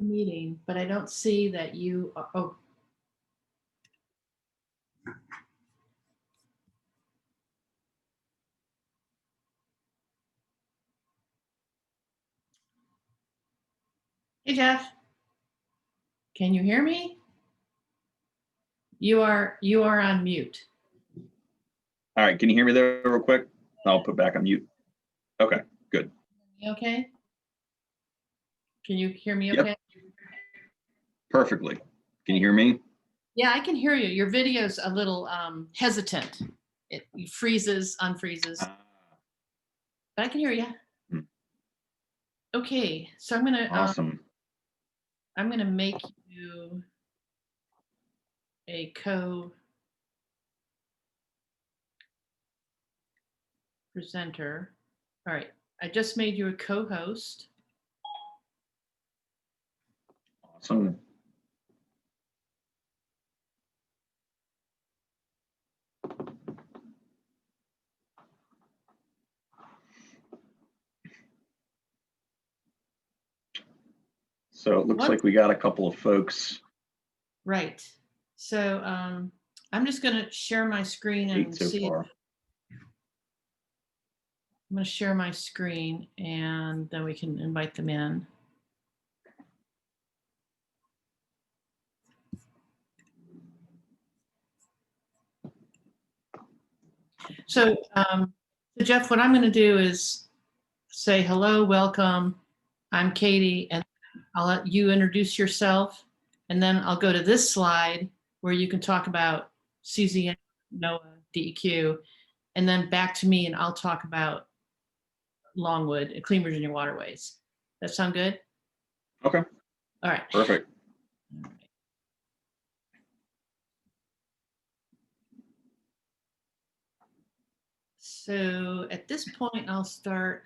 Meeting, but I don't see that you are, oh. Hey, Jeff. Can you hear me? You are on mute. All right, can you hear me there real quick? I'll put back on mute. Okay, good. You okay? Can you hear me Yep. okay? Perfectly. Can you hear me? Yeah, I can hear you. Your video's a little hesitant. It freezes, unfreezes, but I can hear you. Okay, so I'm gonna Awesome. I'm gonna make you a co-presenter. All right, I just made you a co-host. Awesome. So it looks like we got a couple of folks. Right. So I'm just going to share my screen and So see. far. I'm going to share my screen and then we can invite them in. So, Jeff, what I'm going to do is say hello, welcome. I'm Katie, and I'll let you introduce yourself, and then I'll go to this slide where you can talk about CZN, NOAA, DEQ, and then back to me, and I'll talk about Longwood and Clean Virginia Waterways. That sound good? Okay. All right. Perfect. All right. So at this point, I'll start.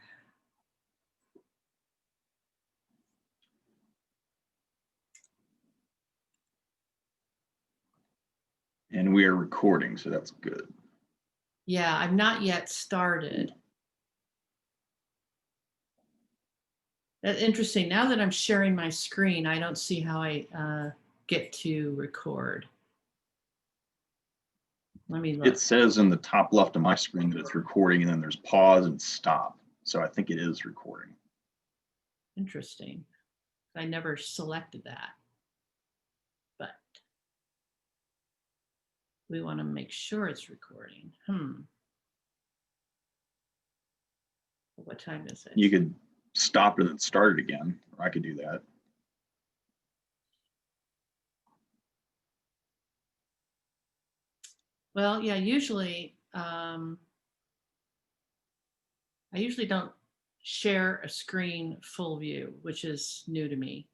And we are recording, so that's good. Yeah, I've not yet started. That's interesting. Now that I'm sharing my screen, I don't see how I get to record. Let me look. It says in the top left of my screen that it's recording, and then there's pause and stop. So I think it is recording. Interesting. I never selected that, but we want to make sure it's recording. What time is it? You could stop it and start it again, or I could do that. Well, yeah, usually I usually don't share a screen full view, which is new to me.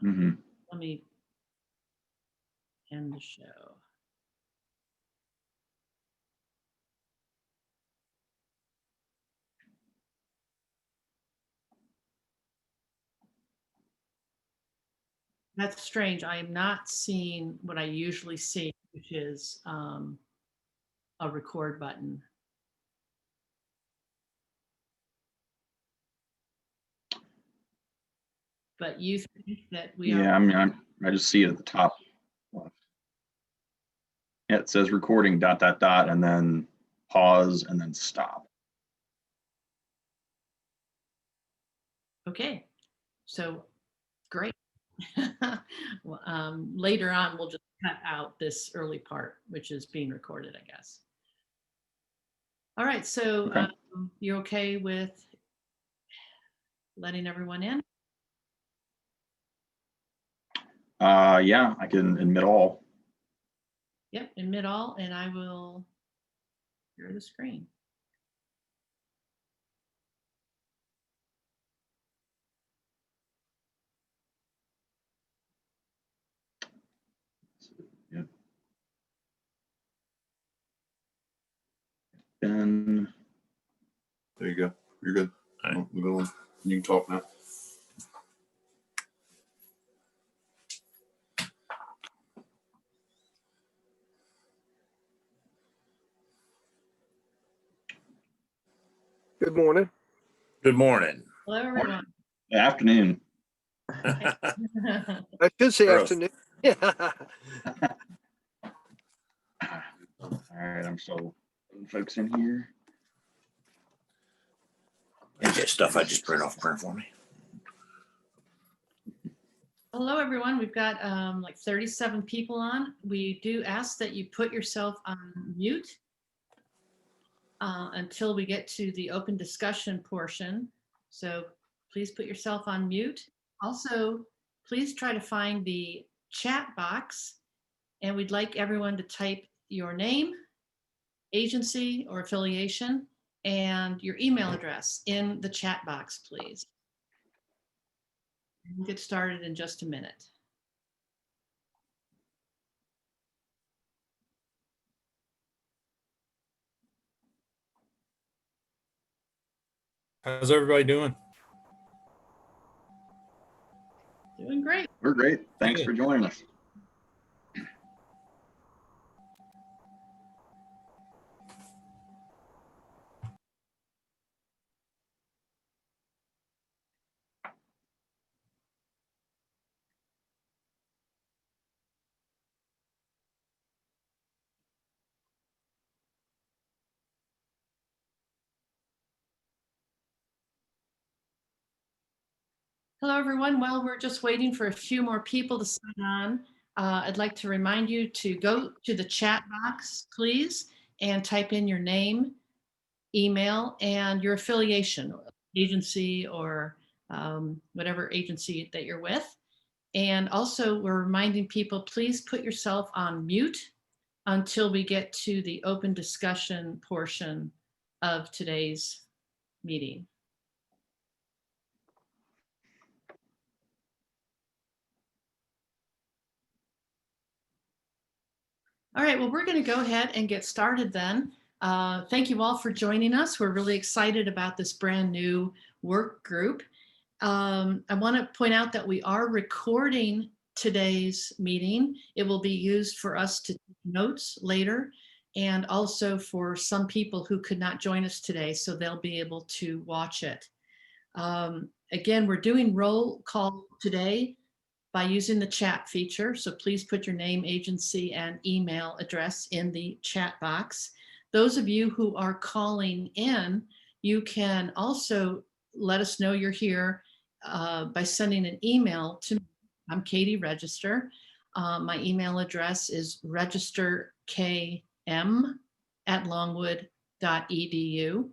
Let me end the show. That's strange. I am not seeing what I usually see, which is a record button. But you think that we are? Yeah, I mean, I just see it at the top left. Yeah, it says recording ... and then pause and then stop. Okay, so great. Well, later on, we'll just cut out this early part, which is being recorded, I guess. All right, so Okay. you're okay with letting everyone in? Yeah, I can admit all. Yep, admit all, and I will share the screen. Yep. Ben. There you go. You're good. All right. You can talk now. Good morning. Good morning. Hello, everyone. Afternoon. I should say Early. afternoon. Yeah. All right, I'm still putting folks in here. Okay, stuff I just print off print for me. Hello, everyone. We've got like 37 people on. We do ask that you put yourself on mute until we get to the open discussion portion. So please put yourself on mute. Also, please try to find the chat box, and we'd like everyone to type your name, agency or affiliation, and your email address in the chat box, please. We'll get started in just a minute. How's everybody doing? Doing great. We're great. Thanks Good. for joining us. Hello, everyone. While we're just waiting for a few more people to sign on, I'd like to remind you to go to the chat box, please, and type in your name, email, and your affiliation, agency, or whatever agency that you're with. And also, we're reminding people, please put yourself on mute until we get to the open discussion portion of today's meeting. All right, well, we're going to go ahead and get started then. Thank you all for joining us. We're really excited about this brand new work group. I want to point out that we are recording today's meeting. It will be used for us to take notes later, and also for some people who could not join us today, so they'll be able to watch it. Again, we're doing roll call today by using the chat feature. So please put your name, agency, and email address in the chat box. Those of you who are calling in, you can also let us know you're here by sending an email to me. I'm Katie Register. My email address is registerkm@longwood.edu.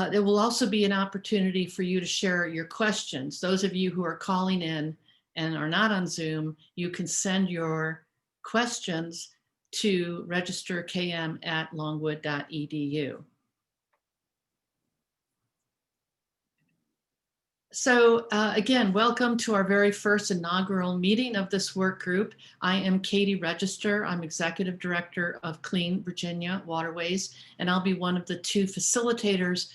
There will also be an opportunity for you to share your questions. Those of you who are calling in and are not on Zoom, you can send your questions to registerkm@longwood.edu. So again, welcome to our very first inaugural meeting of this work group. I am Katie Register. I'm Executive Director of Clean Virginia Waterways, and I'll be one of the two facilitators,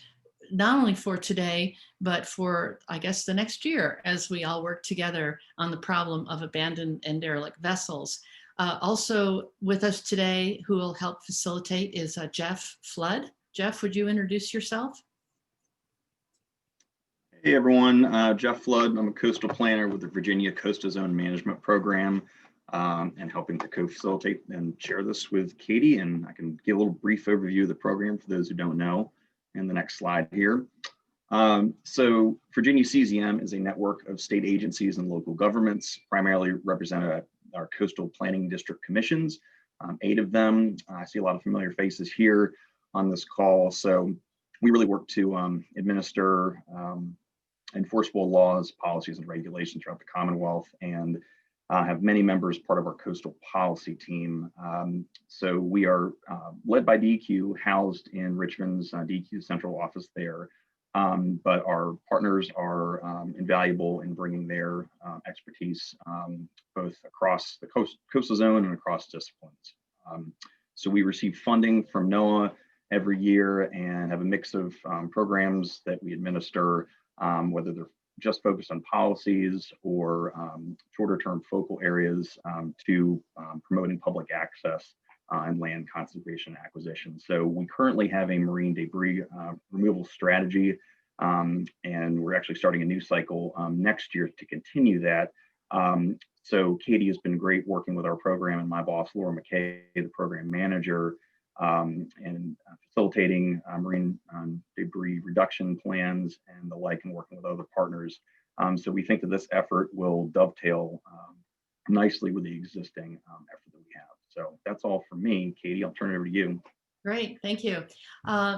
not only for today, but for, I guess, the next year, as we all work together on the problem of abandoned and derelict vessels. Also with us today, who will help facilitate, is Jeff Flood. Jeff, would you introduce yourself? Hey everyone, Jeff Flood. I'm a coastal planner with the Virginia Coastal Zone Management Program, and helping to co-facilitate and share this with Katie. And I can give a little brief overview of the program for those who don't know in the next slide here. So Virginia CZM is a network of state agencies and local governments, primarily represented at our coastal planning district commissions, 8 of them. I see a lot of familiar faces here on this call. So we really work to administer enforceable laws, policies, and regulations throughout the Commonwealth, and have many members part of our coastal policy team. So we are led by DEQ, housed in Richmond's DEQ central office there. But our partners are invaluable in bringing their expertise both across the coastal zone and across disciplines. So we receive funding from NOAA every year and have a mix of programs that we administer, whether they're just focused on policies or shorter term focal areas to promoting public access and land conservation acquisition. So we currently have a marine debris removal strategy, and we're actually starting a new cycle next year to continue that. So Katie has been great working with our program, and my boss, Laura McKay, the program manager, and facilitating marine debris reduction plans and the like, and working with other partners. So we think that this effort will dovetail nicely with the existing effort that we have. So that's all for me. Katie, I'll turn it over to you. Great, thank you.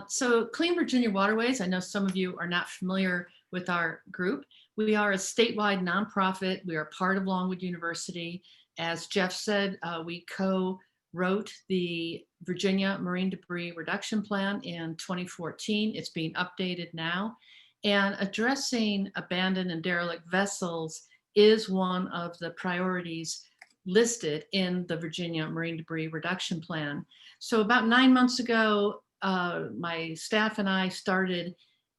So Clean Virginia Waterways, I know some of you are not familiar with our group. We are a statewide nonprofit. We are part of Longwood University. As Jeff said, we co-wrote the Virginia Marine Debris Reduction Plan in 2014. It's being updated now. And addressing abandoned and derelict vessels is one of the priorities listed in the Virginia Marine Debris Reduction Plan. So about 9 months ago, my staff and I started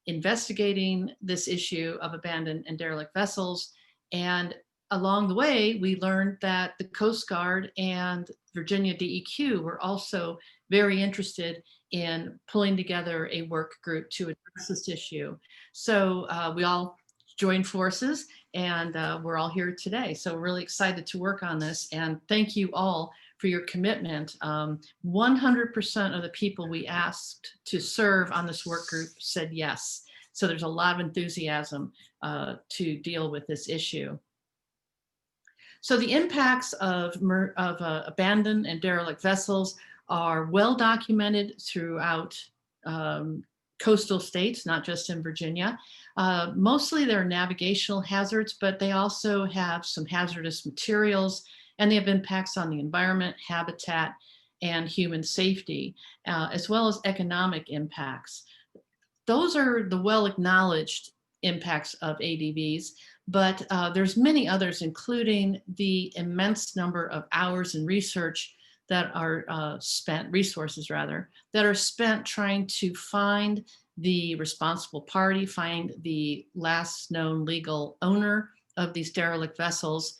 investigating this issue of abandoned and derelict vessels. And along the way, we learned that the Coast Guard and Virginia DEQ were also very interested in pulling together a work group to address this issue. So we all joined forces, and we're all here today. So really excited to work on this, and thank you all for your commitment. 100% of the people we asked to serve on this work group said yes. So there's a lot of enthusiasm to deal with this issue. So the impacts of abandoned and derelict vessels are well documented throughout coastal states, not just in Virginia. Mostly they're navigational hazards, but they also have some hazardous materials, and they have impacts on the environment, habitat, and human safety, as well as economic impacts. Those are the well-acknowledged impacts of ADVs, but there's many others, including the immense number of hours in research that are resources rather, that are spent trying to find the responsible party, find the last known legal owner of these derelict vessels.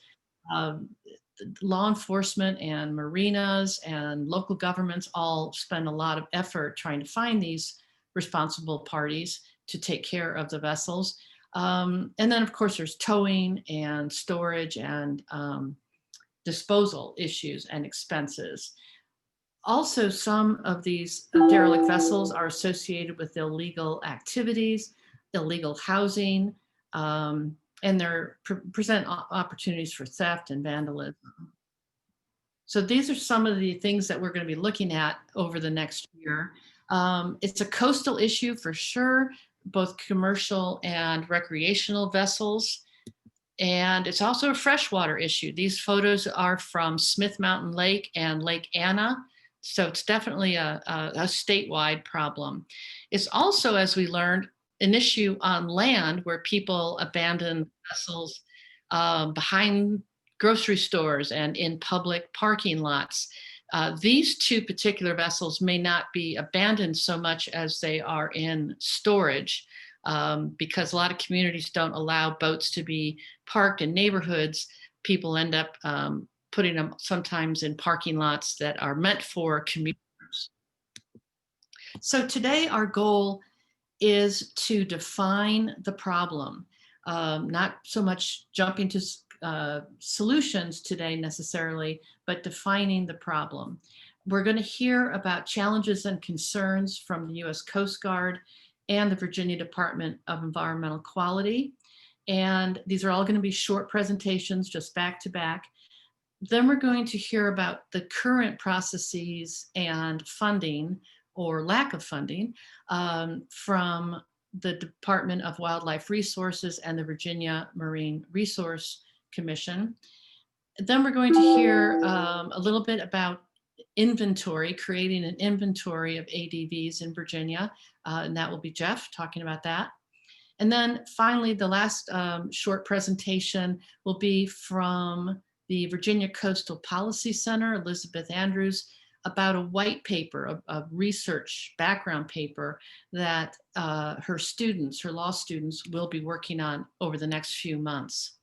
Law enforcement and marinas and local governments all spend a lot of effort trying to find these responsible parties to take care of the vessels. And then of course there's towing and storage and disposal issues and expenses. Also, some of these derelict vessels are associated with illegal activities, illegal housing, and they present opportunities for theft and vandalism. So these are some of the things that we're going to be looking at over the next year. It's a coastal issue for sure, both commercial and recreational vessels. And it's also a freshwater issue. These photos are from Smith Mountain Lake and Lake Anna. So it's definitely a statewide problem. It's also, as we learned, an issue on land where people abandon vessels behind grocery stores and in public parking lots. These two particular vessels may not be abandoned so much as they are in storage, because a lot of communities don't allow boats to be parked in neighborhoods. People end up putting them sometimes in parking lots that are meant for commuters. So today our goal is to define the problem, not so much jumping to solutions today necessarily, but defining the problem. We're going to hear about challenges and concerns from the U.S. Coast Guard and the Virginia Department of Environmental Quality. And these are all going to be short presentations, just back to back. Then we're going to hear about the current processes and funding or lack of funding from the Department of Wildlife Resources and the Virginia Marine Resource Commission. Then we're going to hear a little bit about inventory, creating an inventory of ADVs in Virginia, and that will be Jeff talking about that. And then finally, the last short presentation will be from the Virginia Coastal Policy Center, Elizabeth Andrews, about a white paper, a research background paper that her law students will be working on over the next few months.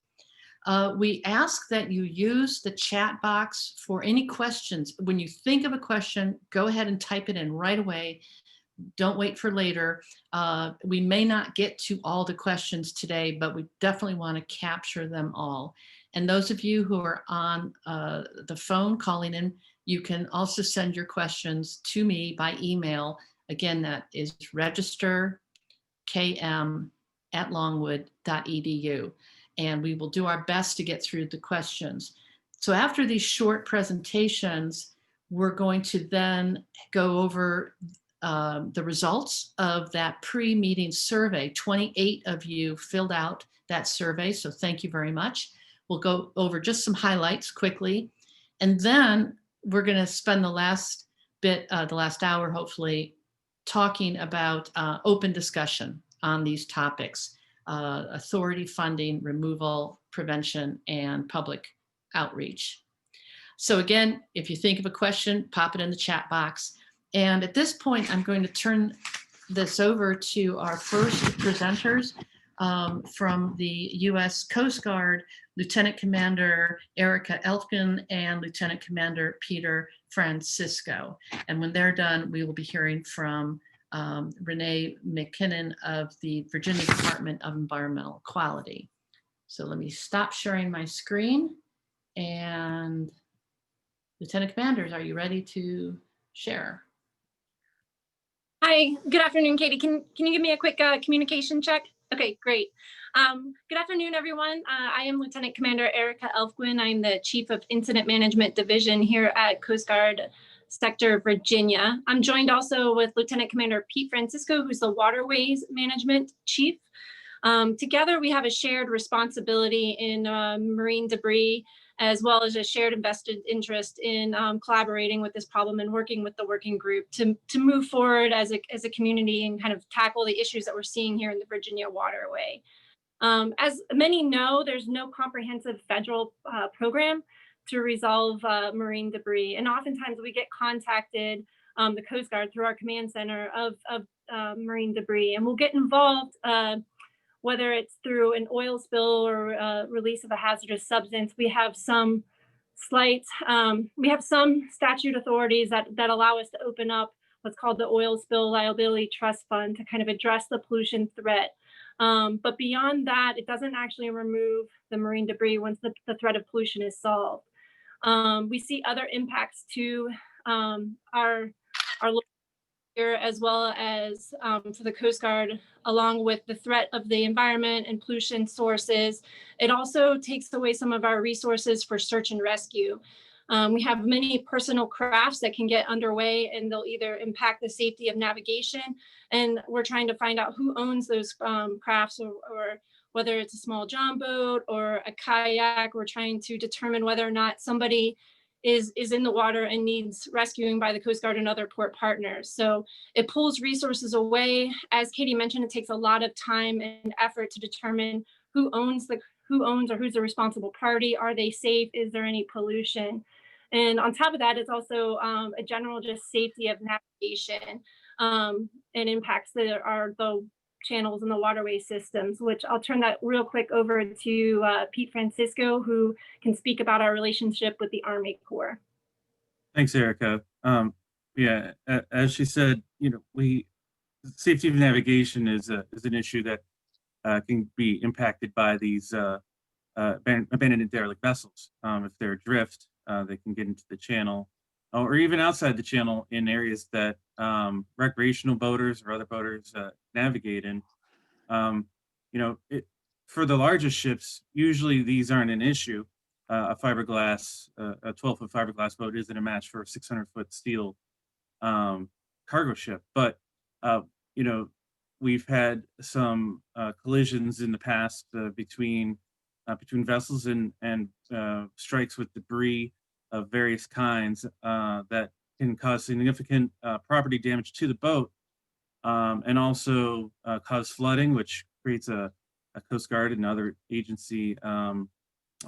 We ask that you use the chat box for any questions. When you think of a question, go ahead and type it in right away. Don't wait for later. We may not get to all the questions today, but we definitely want to capture them all. And those of you who are on the phone calling in, you can also send your questions to me by email. Again, that is registerkm@longwood.edu. And we will do our best to get through the questions. So after these short presentations, we're going to then go over the results of that pre-meeting survey. 28 of you filled out that survey, so thank you very much. We'll go over just some highlights quickly, and then we're going to spend the last bit, the last hour, hopefully, talking about open discussion on these topics: authority, funding, removal, prevention, and public outreach. So again, if you think of a question, pop it in the chat box. And at this point, I'm going to turn this over to our first presenters from the U.S. Coast Guard, Lieutenant Commander Erica Elfkin and Lieutenant Commander Peter Francisco. And when they're done, we will be hearing from Renee McKinnon of the Virginia Department of Environmental Quality. So let me stop sharing my screen. And Lieutenant Commanders, are you ready to share? Hi, good afternoon, Katie. Can you give me a quick communication check? Okay, great. Good afternoon, everyone. I am Lieutenant Commander Erica Elfquin. I'm the Chief of Incident Management Division here at Coast Guard Sector Virginia. I'm joined also with Lieutenant Commander Pete Francisco, who's the Waterways Management Chief. Together, we have a shared responsibility in marine debris, as well as a shared invested interest in collaborating with this problem and working with the working group to move forward as a community and kind of tackle the issues that we're seeing here in the Virginia waterway. As many know, there's no comprehensive federal program to resolve marine debris. And oftentimes we get contacted, the Coast Guard, through our command center of marine debris, and we'll get involved whether it's through an oil spill or release of a hazardous substance. We have some statute authorities that allow us to open up what's called the Oil Spill Liability Trust Fund to kind of address the pollution threat. But beyond that, it doesn't actually remove the marine debris once the threat of pollution is solved. We see other impacts to our here, as well as to the Coast Guard, along with the threat of the environment and pollution sources. It also takes away some of our resources for search and rescue. We have many personal crafts that can get underway, and they'll either impact the safety of navigation, and we're trying to find out who owns those crafts, or whether it's a small john boat or a kayak. We're trying to determine whether or not somebody is in the water and needs rescuing by the Coast Guard and other port partners. So it pulls resources away. As Katie mentioned, it takes a lot of time and effort to determine who owns or who's the responsible party. Are they safe? Is there any pollution? And on top of that, it's also a general just safety of navigation and impacts that are the channels and the waterway systems, which I'll turn that real quick over to Pete Francisco, who can speak about our relationship with the Army Corps. Thanks, Erica. Yeah, as she said, safety of navigation is an issue that can be impacted by these abandoned derelict vessels. If they're adrift, they can get into the channel, or even outside the channel in areas that recreational boaters or other boaters navigate in. For the largest ships, usually these aren't an issue. A 12-foot fiberglass boat isn't a match for a 600-foot steel cargo ship. But we've had some collisions in the past between vessels and strikes with debris of various kinds that can cause significant property damage to the boat, and also cause flooding, which creates a Coast Guard and other agency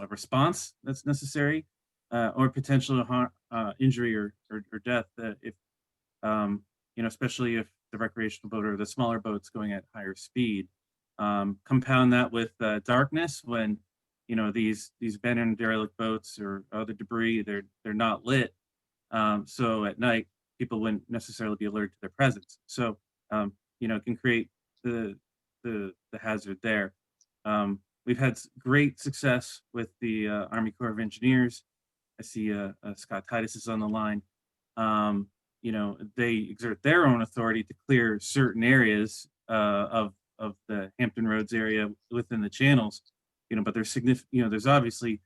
response that's necessary, or potential injury or death, if especially if the recreational boat or the smaller boats going at higher speed. Compound that with darkness, when these abandoned derelict boats or other debris, they're not lit. So at night, people wouldn't necessarily be alerted to their presence. So, it can create the hazard there. We've had great success with the Army Corps of Engineers. I see Scott Titus is on the line. They exert their own authority to clear certain areas of the Hampton Roads area within the channels, but there's there's obviously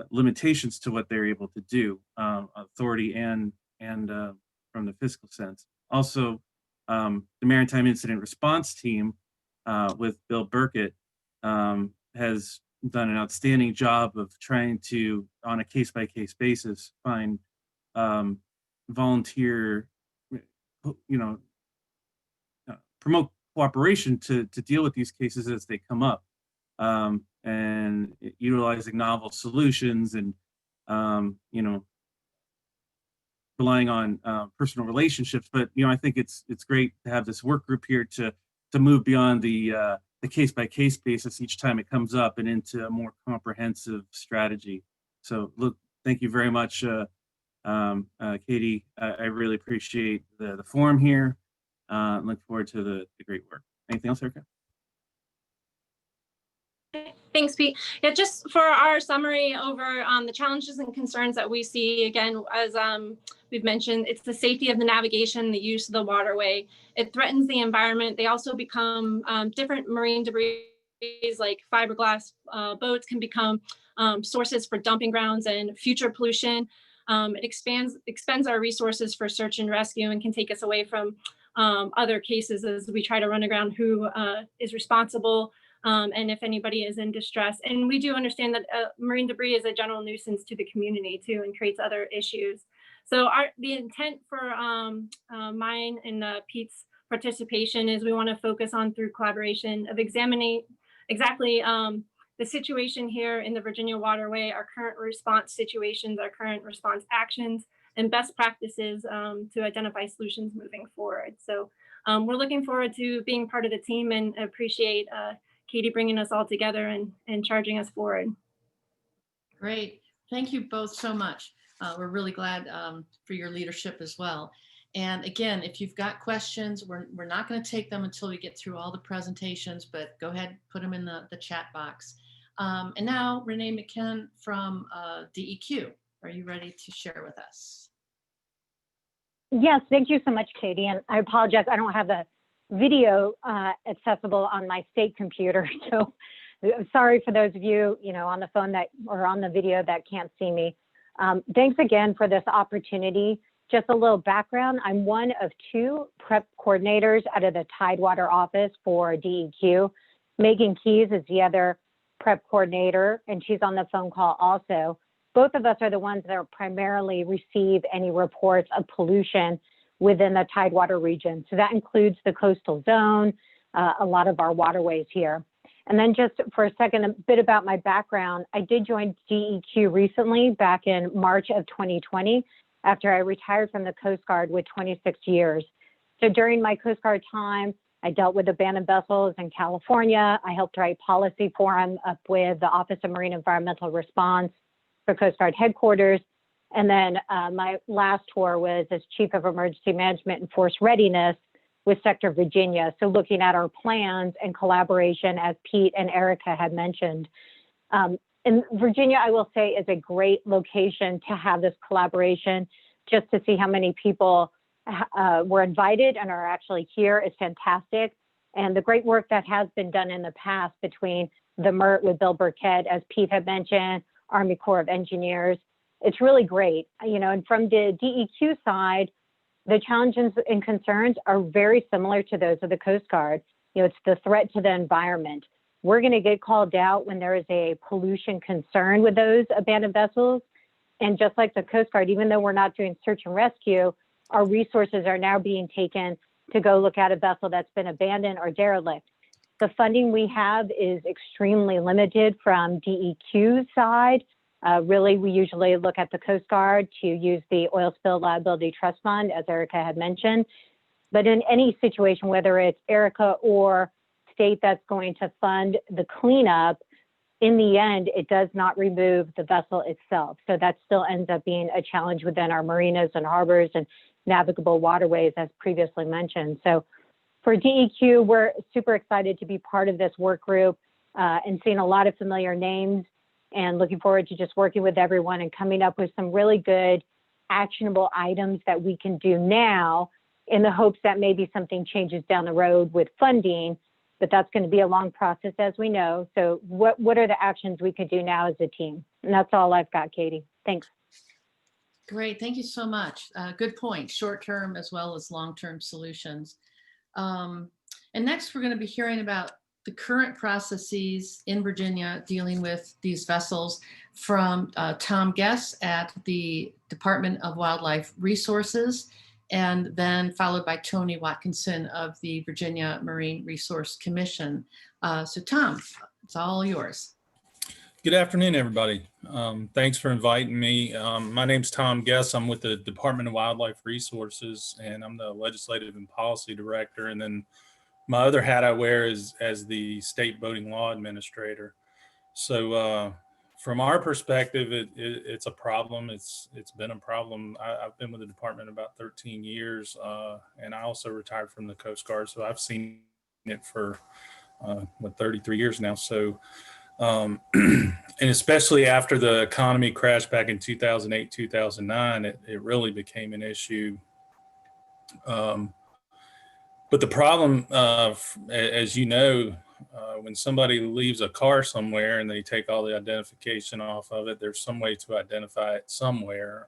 limitations to what they're able to do, authority and from the fiscal sense. Also, the Maritime Incident Response Team with Bill Burkett has done an outstanding job of trying to, on a case-by-case basis, find volunteer, promote cooperation to deal with these cases as they come up, and utilizing novel solutions and, relying on personal relationships. But, I think it's great to have this work group here to move beyond the case-by-case basis each time it comes up and into a more comprehensive strategy. So, look, thank you very much, Katie. I really appreciate the forum here. Look forward to the great work. Anything else, Erica? Thanks, Pete. Yeah, just for our summary over the challenges and concerns that we see, again, as we've mentioned, it's the safety of the navigation, the use of the waterway. It threatens the environment. They also become different marine debris, like fiberglass boats can become sources for dumping grounds and future pollution. It expends our resources for search and rescue and can take us away from other cases as we try to run aground who is responsible. And if anybody is in distress. And we do understand that marine debris is a general nuisance to the community too, and creates other issues. So the intent for mine and Pete's participation is we want to focus on, through collaboration, of examining exactly the situation here in the Virginia waterway, our current response situations, our current response actions, and best practices to identify solutions moving forward. So we're looking forward to being part of the team and appreciate Katie bringing us all together and charging us forward. Great. Thank you both so much. We're really glad for your leadership as well. And again, if you've got questions, we're not going to take them until we get through all the presentations, but go ahead, put them in the chat box. And now, Renee McKen from DEQ, are you ready to share with us? Yes, thank you so much, Katie. And I apologize, I don't have the video accessible on my state computer. So sorry for those of you, on the phone that or on the video that can't see me. Thanks again for this opportunity. Just a little background. I'm one of 2 prep coordinators out of the Tidewater office for DEQ. Megan Keys is the other prep coordinator, and she's on the phone call also. Both of us are the ones that primarily receive any reports of pollution within the Tidewater region. So that includes the coastal zone, a lot of our waterways here. And then just for a second, a bit about my background. I did join DEQ recently back in March of 2020, after I retired from the Coast Guard with 26 years. So during my Coast Guard time, I dealt with abandoned vessels in California. I helped write policy forum up with the Office of Marine Environmental Response for Coast Guard headquarters. And then my last tour was as Chief of Emergency Management and Force Readiness with Sector Virginia. So looking at our plans and collaboration, as Pete and Erica had mentioned. And Virginia, I will say, is a great location to have this collaboration. Just to see how many people were invited and are actually here is fantastic. And the great work that has been done in the past between the MERT with Bill Burkett, as Pete had mentioned, Army Corps of Engineers, it's really great. And from the DEQ side, the challenges and concerns are very similar to those of the Coast Guard. It's the threat to the environment. We're going to get called out when there is a pollution concern with those abandoned vessels. And just like the Coast Guard, even though we're not doing search and rescue, our resources are now being taken to go look at a vessel that's been abandoned or derelict. The funding we have is extremely limited from DEQ's side. Really, we usually look at the Coast Guard to use the Oil Spill Liability Trust Fund, as Erica had mentioned. But in any situation, whether it's Erica or state that's going to fund the cleanup, in the end, it does not remove the vessel itself. So that still ends up being a challenge within our marinas and harbors and navigable waterways, as previously mentioned. So for DEQ, we're super excited to be part of this work group and seeing a lot of familiar names, and looking forward to just working with everyone and coming up with some really good actionable items that we can do now, in the hopes that maybe something changes down the road with funding, but that's going to be a long process, as we know. So what are the actions we could do now as a team? And that's all I've got, Katie. Thanks. Great, thank you so much. Good point, short-term as well as long-term solutions. And next, we're going to be hearing about the current processes in Virginia dealing with these vessels from Tom Guess at the Department of Wildlife Resources, and then followed by Tony Watkinson of the Virginia Marine Resource Commission. So Tom, it's all yours. Good afternoon, everybody. Thanks for inviting me. My name's Tom Guess. I'm with the Department of Wildlife Resources, and I'm the Legislative and Policy Director. And then my other hat I wear is as the State Boating Law Administrator. So from our perspective, it's a problem. It's been a problem. I've been with the department about 13 years, and I also retired from the Coast Guard. So I've seen it for 33 years now. So and especially after the economy crashed back in 2008, 2009, it really became an issue. But the problem, as you know, when somebody leaves a car somewhere and they take all the identification off of it, there's some way to identify it somewhere.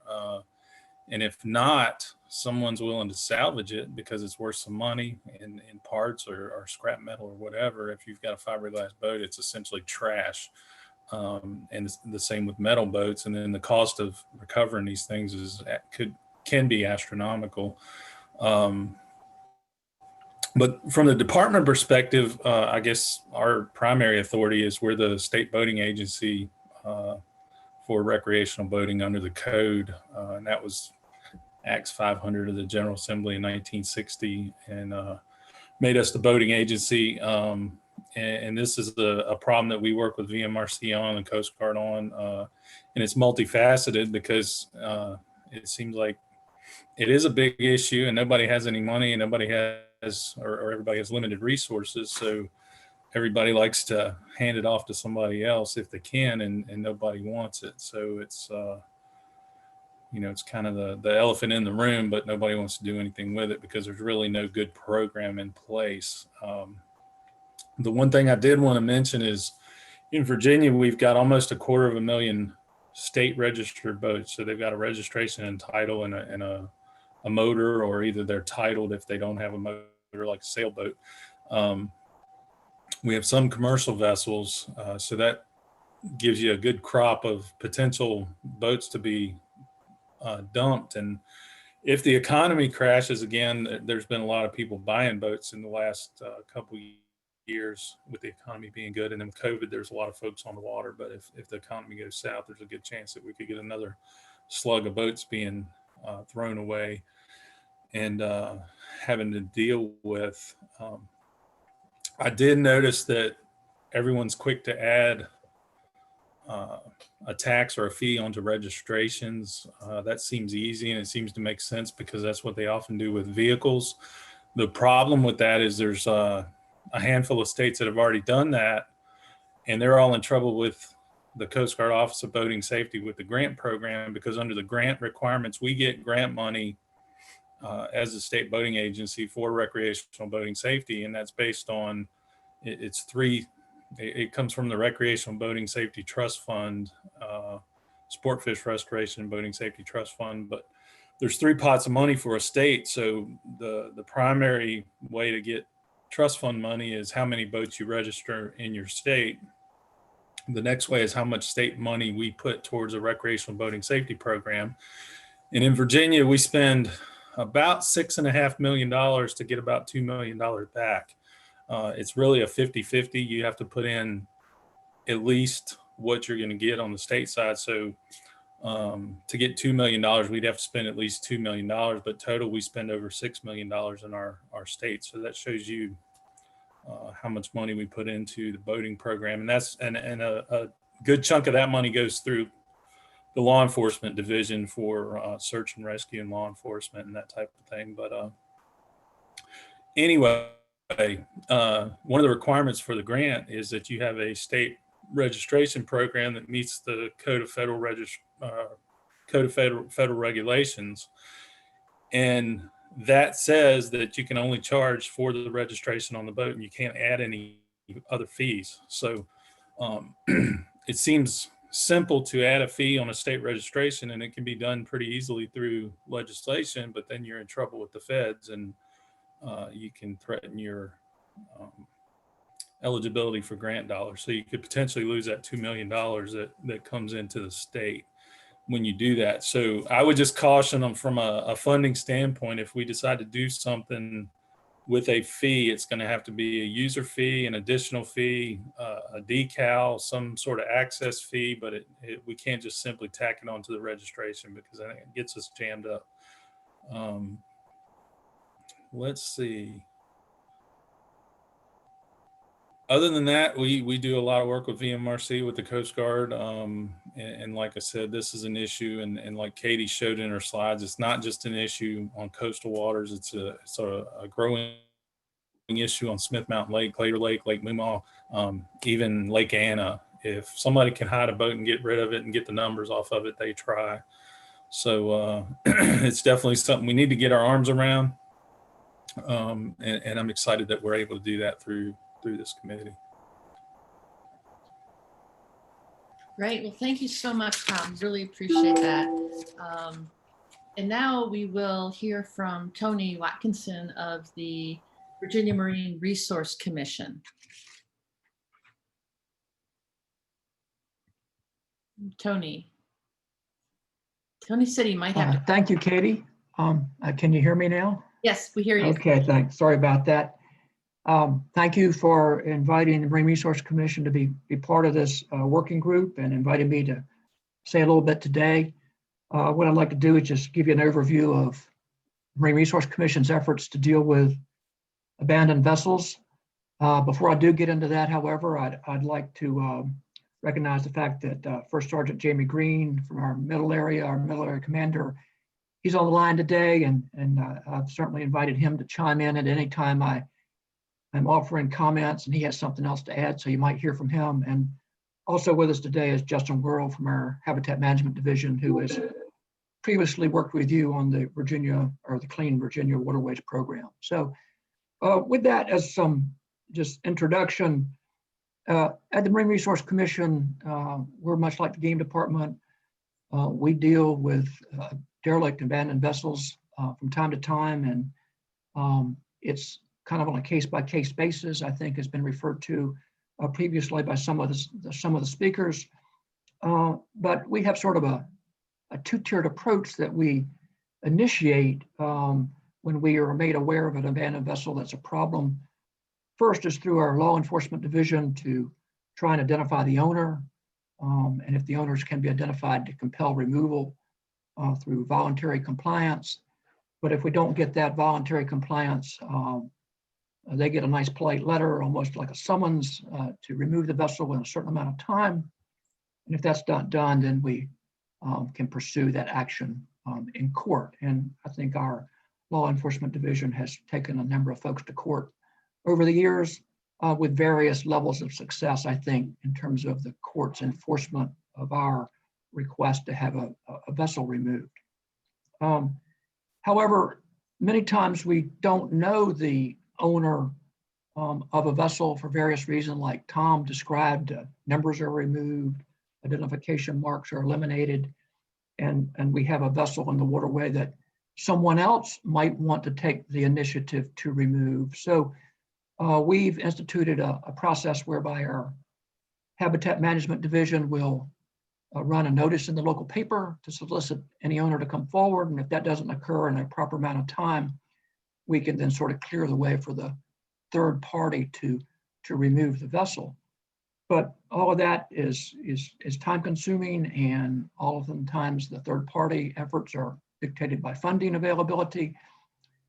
And if not, someone's willing to salvage it because it's worth some money in parts or scrap metal or whatever. If you've got a fiberglass boat, it's essentially trash. And it's the same with metal boats. And then the cost of recovering these things can be astronomical. But from the department perspective, I guess our primary authority is we're the state boating agency for recreational boating under the code. And that was Acts 500 of the General Assembly in 1960, and made us the boating agency. And this is a problem that we work with VMRC on and Coast Guard on. And it's multifaceted because it seems like it is a big issue and nobody has any money and nobody has, or everybody has limited resources. So everybody likes to hand it off to somebody else if they can, and nobody wants it. So it's, it's kind of the elephant in the room, but nobody wants to do anything with it because there's really no good program in place. The one thing I did want to mention is in Virginia, we've got almost 250,000 state registered boats. So they've got a registration and title and a motor, or either they're titled if they don't have a motor, like a sailboat. We have some commercial vessels, so that gives you a good crop of potential boats to be dumped. And if the economy crashes again, there's been a lot of people buying boats in the last couple years with the economy being good. And then COVID, there's a lot of folks on the water. But if the economy goes south, there's a good chance that we could get another slug of boats being thrown away and having to deal with. I did notice that everyone's quick to add a tax or a fee onto registrations. That seems easy and it seems to make sense because that's what they often do with vehicles. The problem with that is there's a handful of states that have already done that, and they're all in trouble with the Coast Guard Office of Boating Safety with the grant program, because under the grant requirements, we get grant money as a state boating agency for recreational boating safety. And that's based on, it comes from the Recreational Boating Safety Trust Fund, Sport Fish Restoration and Boating Safety Trust Fund. But there's 3 pots of money for a state. So the primary way to get trust fund money is how many boats you register in your state. The next way is how much state money we put towards a recreational boating safety program. And in Virginia, we spend about $6.5 million to get about $2 million back. It's really a 50-50. You have to put in at least what you're going to get on the state side. So to get $2 million, we'd have to spend at least $2 million, but total we spend over $6 million in our state. So that shows you how much money we put into the boating program. And that's and a good chunk of that money goes through the law enforcement division for search and rescue and law enforcement and that type of thing. But anyway, one of the requirements for the grant is that you have a state registration program that meets the Code of Federal Federal Regulations, and that says that you can only charge for the registration on the boat, and you can't add any other fees. So it seems simple to add a fee on a state registration, and it can be done pretty easily through legislation, but then you're in trouble with the feds, and you can threaten your eligibility for grant dollars. So you could potentially lose that $2 million that comes into the state when you do that. So I would just caution them from a funding standpoint. If we decide to do something with a fee, it's going to have to be a user fee, an additional fee, a decal, some sort of access fee, but we can't just simply tack it onto the registration, because I think it gets us jammed up. Let's see. Other than that, we do a lot of work with VMRC, with the Coast Guard. And like I said, this is an issue. And like Katie showed in her slides, it's not just an issue on coastal waters. It's a growing issue on Smith Mountain Lake, Claytor Lake, Lake Moomaw, even Lake Anna. If somebody can hide a boat and get rid of it and get the numbers off of it, they try. So it's definitely something we need to get our arms around. And I'm excited that we're able to do that through this committee. Great. Well, thank you so much, Tom. Really appreciate that. And now we will hear from Tony Watkinson of the Virginia Marine Resource Commission. Tony said he might have to. Thank you, Katie. Can you hear me now? Yes, we hear you. Okay, thanks. Sorry about that. Thank you for inviting the Marine Resource Commission to be part of this working group, and inviting me to say a little bit today. What I'd like to do is just give you an overview of the Marine Resource Commission's efforts to deal with abandoned vessels. Before I do get into that, however, I'd like to recognize the fact that First Sergeant Jamie Green from our middle area commander, he's on the line today, and I've certainly invited him to chime in at any time I'm offering comments and he has something else to add, so you might hear from him. And also with us today is Justin Worrell from our Habitat Management Division, who has previously worked with you on the the Clean Virginia Waterways program. So with that as some just introduction, at the Marine Resource Commission, we're much like the game department. We deal with derelict abandoned vessels from time to time, and it's kind of on a case-by-case basis, I think has been referred to previously by some of the speakers. But we have sort of a two-tiered approach that we initiate when we are made aware of an abandoned vessel that's a problem. First is through our law enforcement division to try and identify the owner, and if the owners can be identified, to compel removal through voluntary compliance. But if we don't get that voluntary compliance, they get a nice polite letter, almost like a summons, to remove the vessel in a certain amount of time. And if that's not done, then we can pursue that action in court. And I think our law enforcement division has taken a number of folks to court over the years with various levels of success, I think, in terms of the court's enforcement of our request to have a vessel removed. However, many times we don't know the owner of a vessel for various reasons, like Tom described. Numbers are removed, identification marks are eliminated, and we have a vessel in the waterway that someone else might want to take the initiative to remove. So we've instituted a process whereby our Habitat Management Division will run a notice in the local paper to solicit any owner to come forward. And if that doesn't occur in a proper amount of time, we can then sort of clear the way for the third party to remove the vessel. But all of that is time consuming, and all of the times the third party efforts are dictated by funding availability.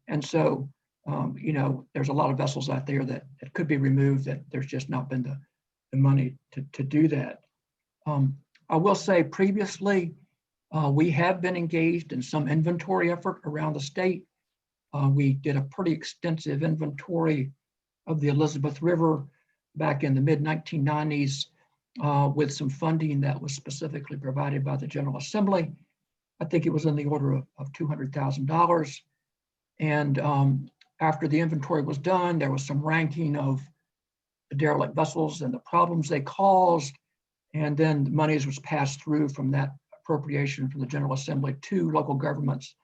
And so you know, there's a lot of vessels out there that could be removed, that there's just not been the money to do that. I will say previously, we have been engaged in some inventory effort around the state. We did a pretty extensive inventory of the Elizabeth River back in the mid-1990s with some funding that was specifically provided by the General Assembly. I think it was in the order of $200,000. And after the inventory was done, there was some ranking of the derelict vessels and the problems they caused. And then the monies was passed through from that appropriation from the General Assembly to local governments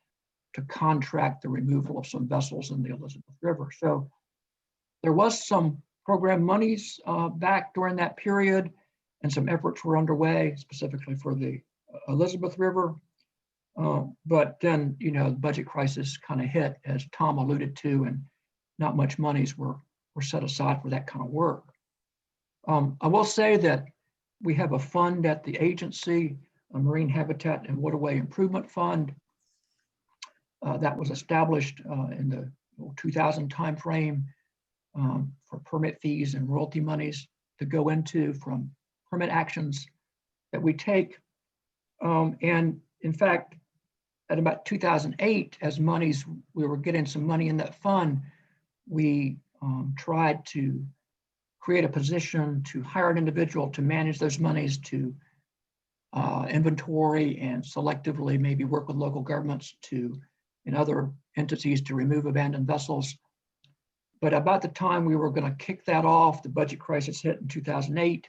to contract the removal of some vessels in the Elizabeth River. So there was some program monies back during that period, and some efforts were underway specifically for the Elizabeth River. But then, you know, the budget crisis kind of hit, as Tom alluded to, and not much monies were set aside for that kind of work. I will say that we have a fund at the agency, a Marine Habitat and Waterway Improvement Fund, that was established in the 2000 timeframe for permit fees and royalty monies to go into from permit actions that we take. And in fact, at about 2008, as monies, we were getting some money in that fund, we tried to create a position to hire an individual to manage those monies, to inventory and selectively maybe work with local governments and other entities to remove abandoned vessels. But about the time we were going to kick that off, the budget crisis hit in 2008.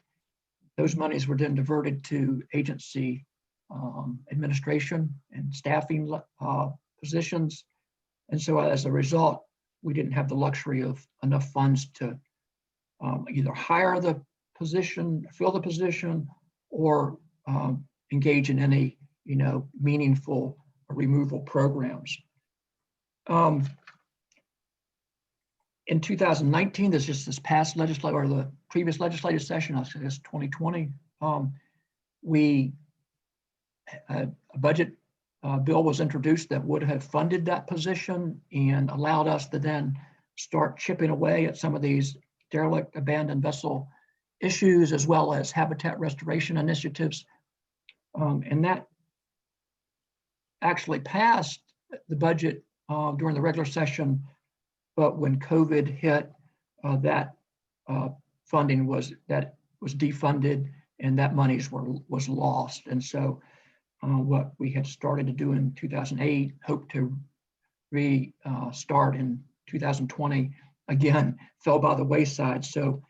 Those monies were then diverted to agency administration and staffing positions. And so as a result, we didn't have the luxury of enough funds to either hire the position, fill the position, or engage in any, you know, meaningful removal programs. In 2019, this past legislative, or the previous legislative session, I guess 2020, a budget bill was introduced that would have funded that position and allowed us to then start chipping away at some of these derelict abandoned vessel issues, as well as habitat restoration initiatives. And that actually passed the budget during the regular session, but when COVID hit, that funding was defunded, and that monies was lost. And so what we had started to do in 2008, hope to restart in 2020, again, fell by the wayside. So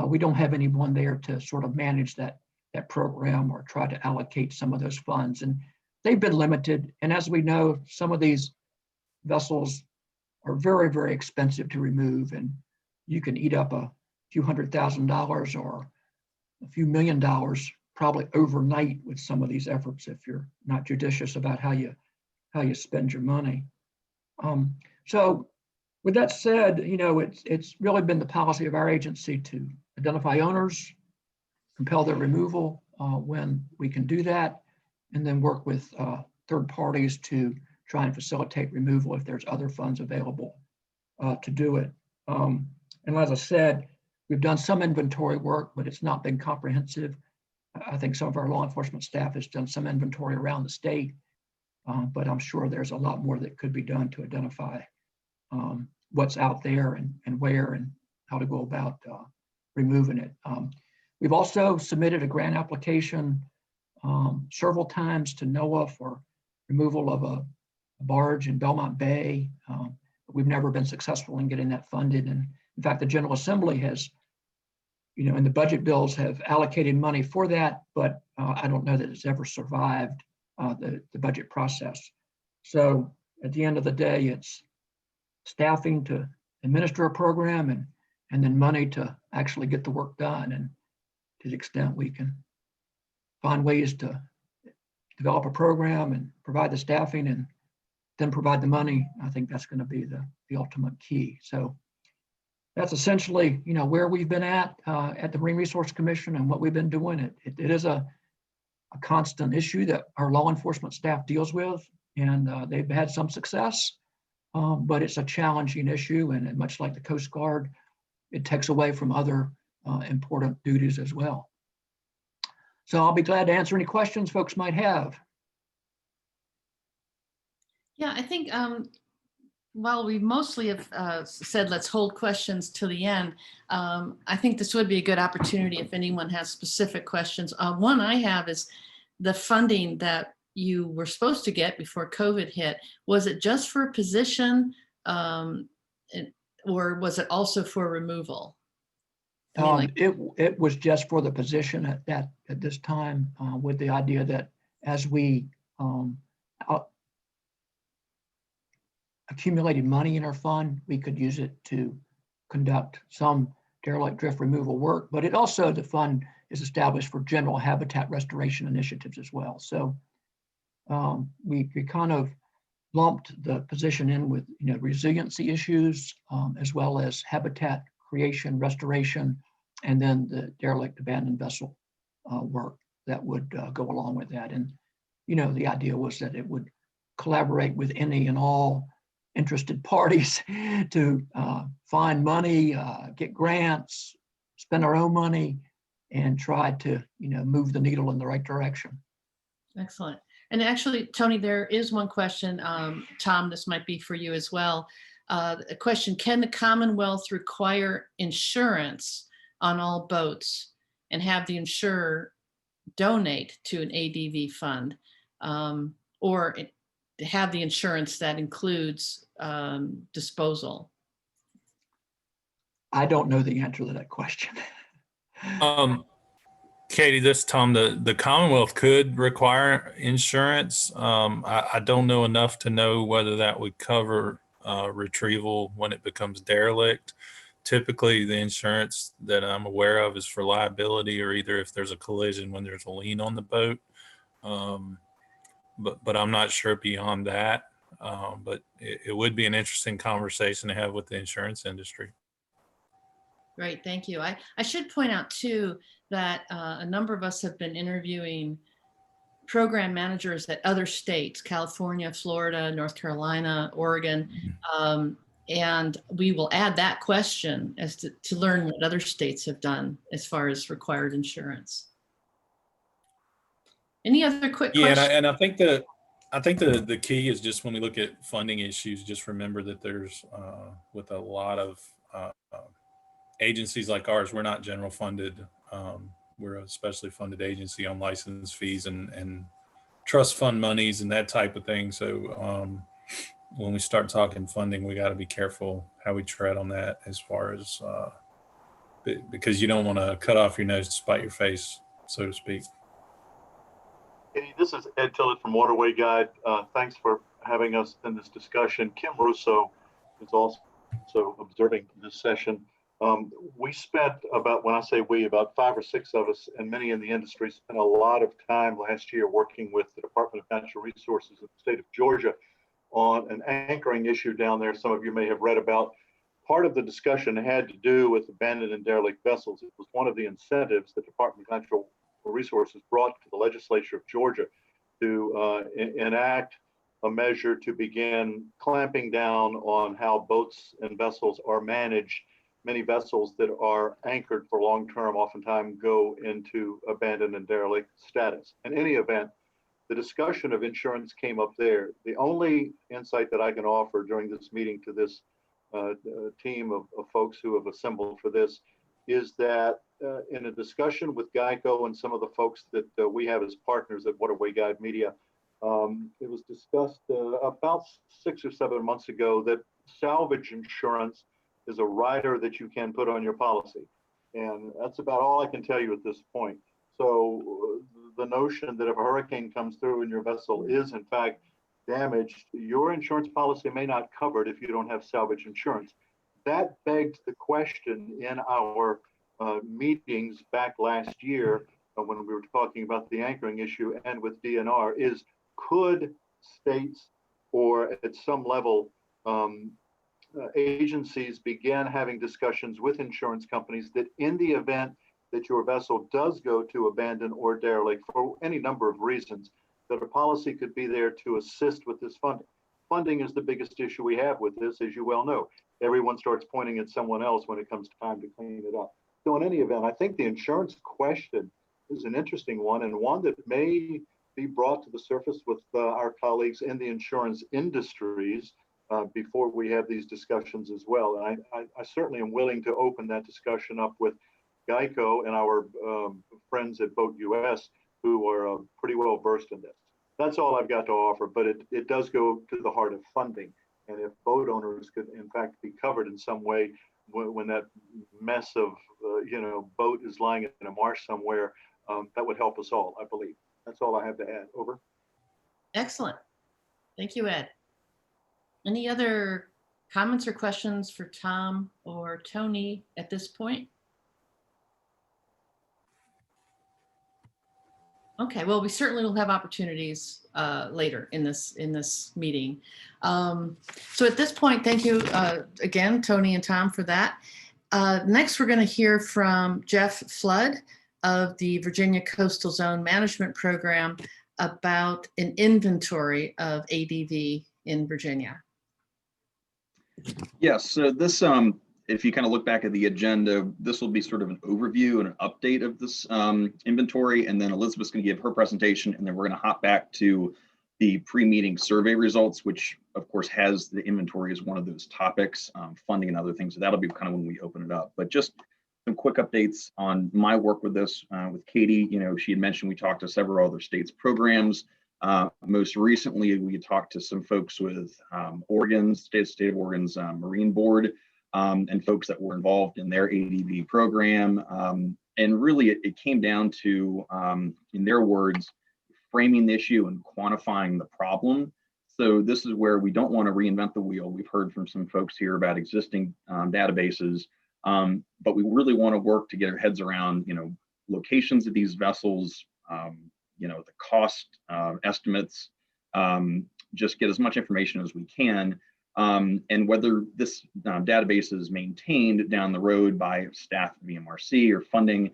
we don't have anyone there to sort of manage that program or try to allocate some of those funds. And they've been limited. And as we know, some of these vessels are very, very expensive to remove. And you can eat up a few $100,000 or a few $1 million probably overnight with some of these efforts if you're not judicious about how you spend your money. So with that said, you know, it's really been the policy of our agency to identify owners, compel their removal when we can do that, and then work with third parties to try and facilitate removal if there's other funds available to do it. And as I said, we've done some inventory work, but it's not been comprehensive. I think some of our law enforcement staff has done some inventory around the state, but I'm sure there's a lot more that could be done to identify what's out there and where and how to go about removing it. We've also submitted a grant application several times to NOAA for removal of a barge in Belmont Bay. But we've never been successful in getting that funded. And in fact, the General Assembly has, you know, in the budget bills have allocated money for that, but I don't know that it's ever survived the budget process. So at the end of the day, it's staffing to administer a program and then money to actually get the work done. And to the extent we can find ways to develop a program and provide the staffing and then provide the money, I think that's going to be the ultimate key. So that's essentially, you know, where we've been at the Marine Resource Commission and what we've been doing. It is a constant issue that our law enforcement staff deals with, and they've had some success. but it's a challenging issue, and much like the Coast Guard, it takes away from other important duties as well. So I'll be glad to answer any questions folks might have. Yeah, I think while we mostly have said let's hold questions till the end, I think this would be a good opportunity if anyone has specific questions. One I have is the funding that you were supposed to get before COVID hit. Was it just for a position, or was it also for removal? I mean, like, It was just for the position at this time, with the idea that as we accumulated money in our fund, we could use it to conduct some derelict drift removal work, but it also, the fund is established for general habitat restoration initiatives as well. So we kind of lumped the position in with, resiliency issues, as well as habitat creation, restoration, and then the derelict abandoned vessel work that would go along with that. And, the idea was that it would collaborate with any and all interested parties to find money, get grants, spend our own money, and try to, move the needle in the right direction. excellent. And actually, Tony, there is one question. Tom, this might be for you as well. A question: can the Commonwealth require insurance on all boats and have the insurer donate to an ADV fund, or have the insurance that includes disposal? I don't know the answer to that question. Katie, this is Tom. The Commonwealth could require insurance. I don't know enough to know whether that would cover retrieval when it becomes derelict. Typically, the insurance that I'm aware of is for liability, or either if there's a collision when there's a lien on the boat. But I'm not sure beyond that. But it would be an interesting conversation to have with the insurance industry. Great, thank you. I should point out too that a number of us have been interviewing program managers at other states: California, Florida, North Carolina, Oregon, and we will add that question as to learn what other states have done as far as required insurance. Any other quick questions? And I think the key is just when we look at funding issues, just remember that there's with a lot of agencies like ours, we're not general funded. We're a specially funded agency on license fees and trust fund monies and that type of thing. So when we start talking funding, we got to be careful how we tread on that, as far as because you don't want to cut off your nose to spite your face, so to speak. Hey, this is Ed Tillett from Waterway Guide. Thanks for having us in this discussion. Kim Russo is also observing this session. We spent about, when I say we, about 5 or 6 of us, and many in the industry, spent a lot of time last year working with the Department of Natural Resources in the state of Georgia on an anchoring issue down there. Some of you may have read about. Part of the discussion had to do with abandoned and derelict vessels. It was one of the incentives the Department of Natural Resources brought to the legislature of Georgia to enact a measure to begin clamping down on how boats and vessels are managed. Many vessels that are anchored for long-term oftentimes go into abandoned and derelict status. In any event, the discussion of insurance came up there. The only insight that I can offer during this meeting to this team of folks who have assembled for this is that in a discussion with Geico and some of the folks that we have as partners at Waterway Guide Media, it was discussed about 6 or 7 months ago that salvage insurance is a rider that you can put on your policy. And that's about all I can tell you at this point. So the notion that if a hurricane comes through and your vessel is in fact damaged, your insurance policy may not cover it if you don't have salvage insurance. That begged the question in our meetings back last year when we were talking about the anchoring issue and with DNR is, could states or at some level agencies began having discussions with insurance companies that in the event that your vessel does go to abandon or derelict for any number of reasons, that a policy could be there to assist with this funding. funding is the biggest issue we have with this, as you well know. Everyone starts pointing at someone else when it comes time to clean it up. So in any event, I think the insurance question is an interesting one, and one that may be brought to the surface with our colleagues in the insurance industries before we have these discussions as well. And I certainly am willing to open that discussion up with Geico and our friends at Boat US, who are pretty well versed in this. That's all I've got to offer, but it does go to the heart of funding. And if boat owners could, in fact, be covered in some way when that mess of, boat is lying in a marsh somewhere, that would help us all, I believe. That's all I have to add. Over. Excellent. Thank you, Ed. Any other comments or questions for Tom or Tony at this point? Okay, well, we certainly will have opportunities later in this meeting. So at this point, thank you again, Tony and Tom, for that. Next, we're going to hear from Jeff Flood of the Virginia Coastal Zone Management Program about an inventory of ADV in Virginia. Yes, so this, if you kind of look back at the agenda, this will be sort of an overview and an update of this inventory, and then Elizabeth's going to give her presentation, and then we're going to hop back to the pre-meeting survey results, which of course has the inventory as one of those topics, funding and other things. So that'll be kind of when we open it up. But just some quick updates on my work with this, with Katie. She had mentioned we talked to several other states' programs. Most recently, we talked to some folks with Oregon, state of Oregon's Marine Board, and folks that were involved in their ADV program. And really, it came down to, in their words, framing the issue and quantifying the problem. So this is where we don't want to reinvent the wheel. We've heard from some folks here about existing databases, but we really want to work to get our heads around, locations of these vessels, the cost estimates, just get as much information as we can, and whether this database is maintained down the road by staff at VMRC or funding.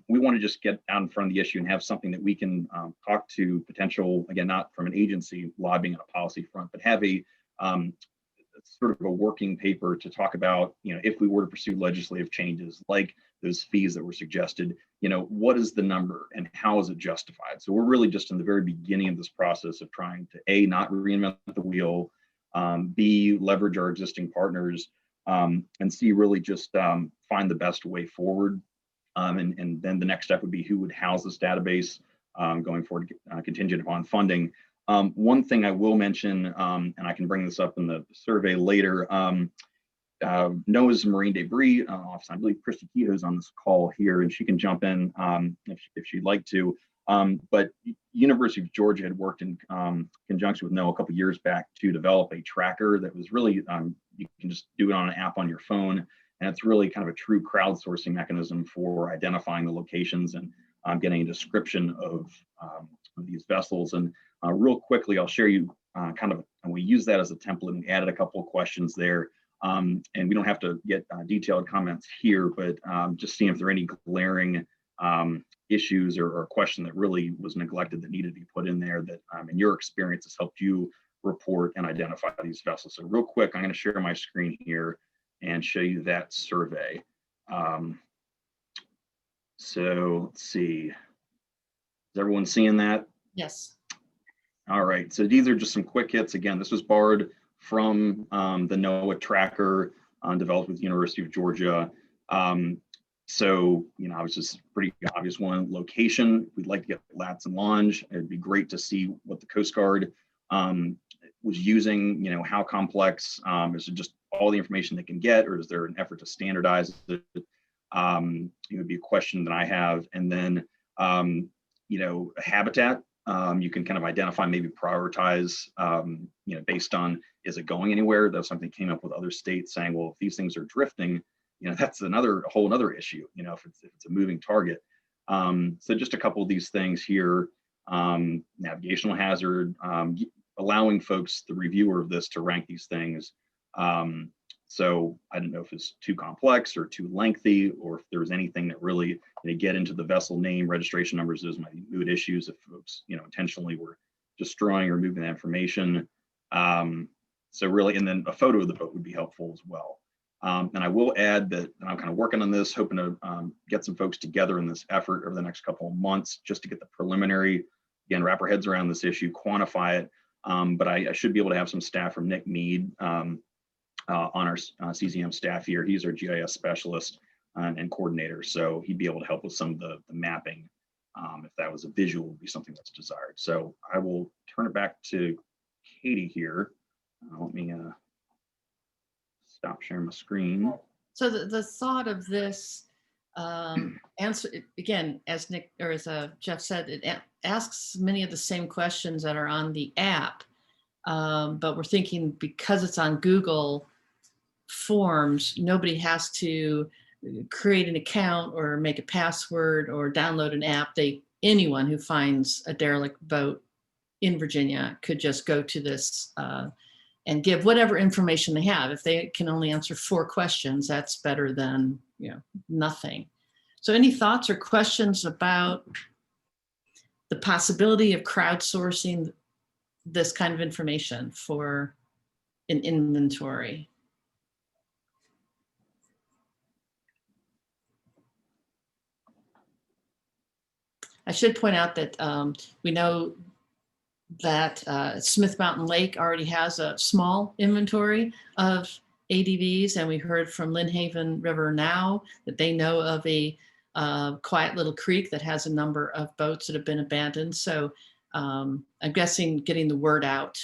We want to just get out in front of the issue and have something that we can talk to potential, again, not from an agency lobbying on a policy front, but have a sort of a working paper to talk about, if we were to pursue legislative changes like those fees that were suggested, what is the number and how is it justified? So we're really just in the very beginning of this process of trying to A, not reinvent the wheel, B, leverage our existing partners, and C, really just find the best way forward. And then the next step would be who would house this database going forward, contingent upon funding. One thing I will mention, and I can bring this up in the survey later, NOAA's Marine Debris Office, I believe Christy Kehoe's on this call here, and she can jump in if she'd like to. But University of Georgia had worked in conjunction with NOAA a couple of years back to develop a tracker that was really, you can just do it on an app on your phone. And it's really kind of a true crowdsourcing mechanism for identifying the locations and getting a description of these vessels. And real quickly, I'll share you and we use that as a template and added a couple of questions there. And we don't have to get detailed comments here, but just seeing if there are any glaring issues or a question that really was neglected that needed to be put in there that in your experience has helped you report and identify these vessels. So real quick, I'm going to share my screen here and show you that survey. So let's see, is everyone seeing that? Yes. All right, so these are just some quick hits. Again, this was borrowed from the NOAA tracker developed with the University of Georgia. So, I was just pretty obvious one. Location, we'd like to get lats and longe. It'd be great to see what the Coast Guard was using, how complex, is it just all the information they can get, or is there an effort to standardize it? It would be a question that I have. And then, habitat, you can kind of identify, maybe prioritize, based on, is it going anywhere? That's something came up with other states saying, well, if these things are drifting, that's a whole other issue, if it's a moving target. So just a couple of these things here, navigational hazard, allowing folks, the reviewer of this, to rank these things. So I don't know if it's too complex or too lengthy, or if there's anything that really, they get into the vessel name, registration numbers, those might be moot issues if folks, intentionally were destroying or moving that information. So really, and then a photo of the boat would be helpful as well. And I will add that I'm kind of working on this, hoping to get some folks together in this effort over the next couple of months, just to get the preliminary, again, wrap our heads around this issue, quantify it. But I should be able to have some staff from Nick Mead on our CZM staff here. He's our GIS specialist and coordinator. So he'd be able to help with some of the mapping. If that was a visual, would be something that's desired. So I will turn it back to Katie here. Let me stop sharing my screen. So the thought of this answer, again, as Nick or as Jeff said, it asks many of the same questions that are on the app, but we're thinking because it's on Google Forms, nobody has to create an account or make a password or download an app. Anyone who finds a derelict boat in Virginia could just go to this and give whatever information they have. If they can only answer 4 questions, that's better than nothing. So any thoughts or questions about the possibility of crowdsourcing this kind of information for an inventory? I should point out that we know that Smith Mountain Lake already has a small inventory of ADVs, and we heard from Lynnhaven River now that they know of a quiet little creek that has a number of boats that have been abandoned. So I'm guessing getting the word out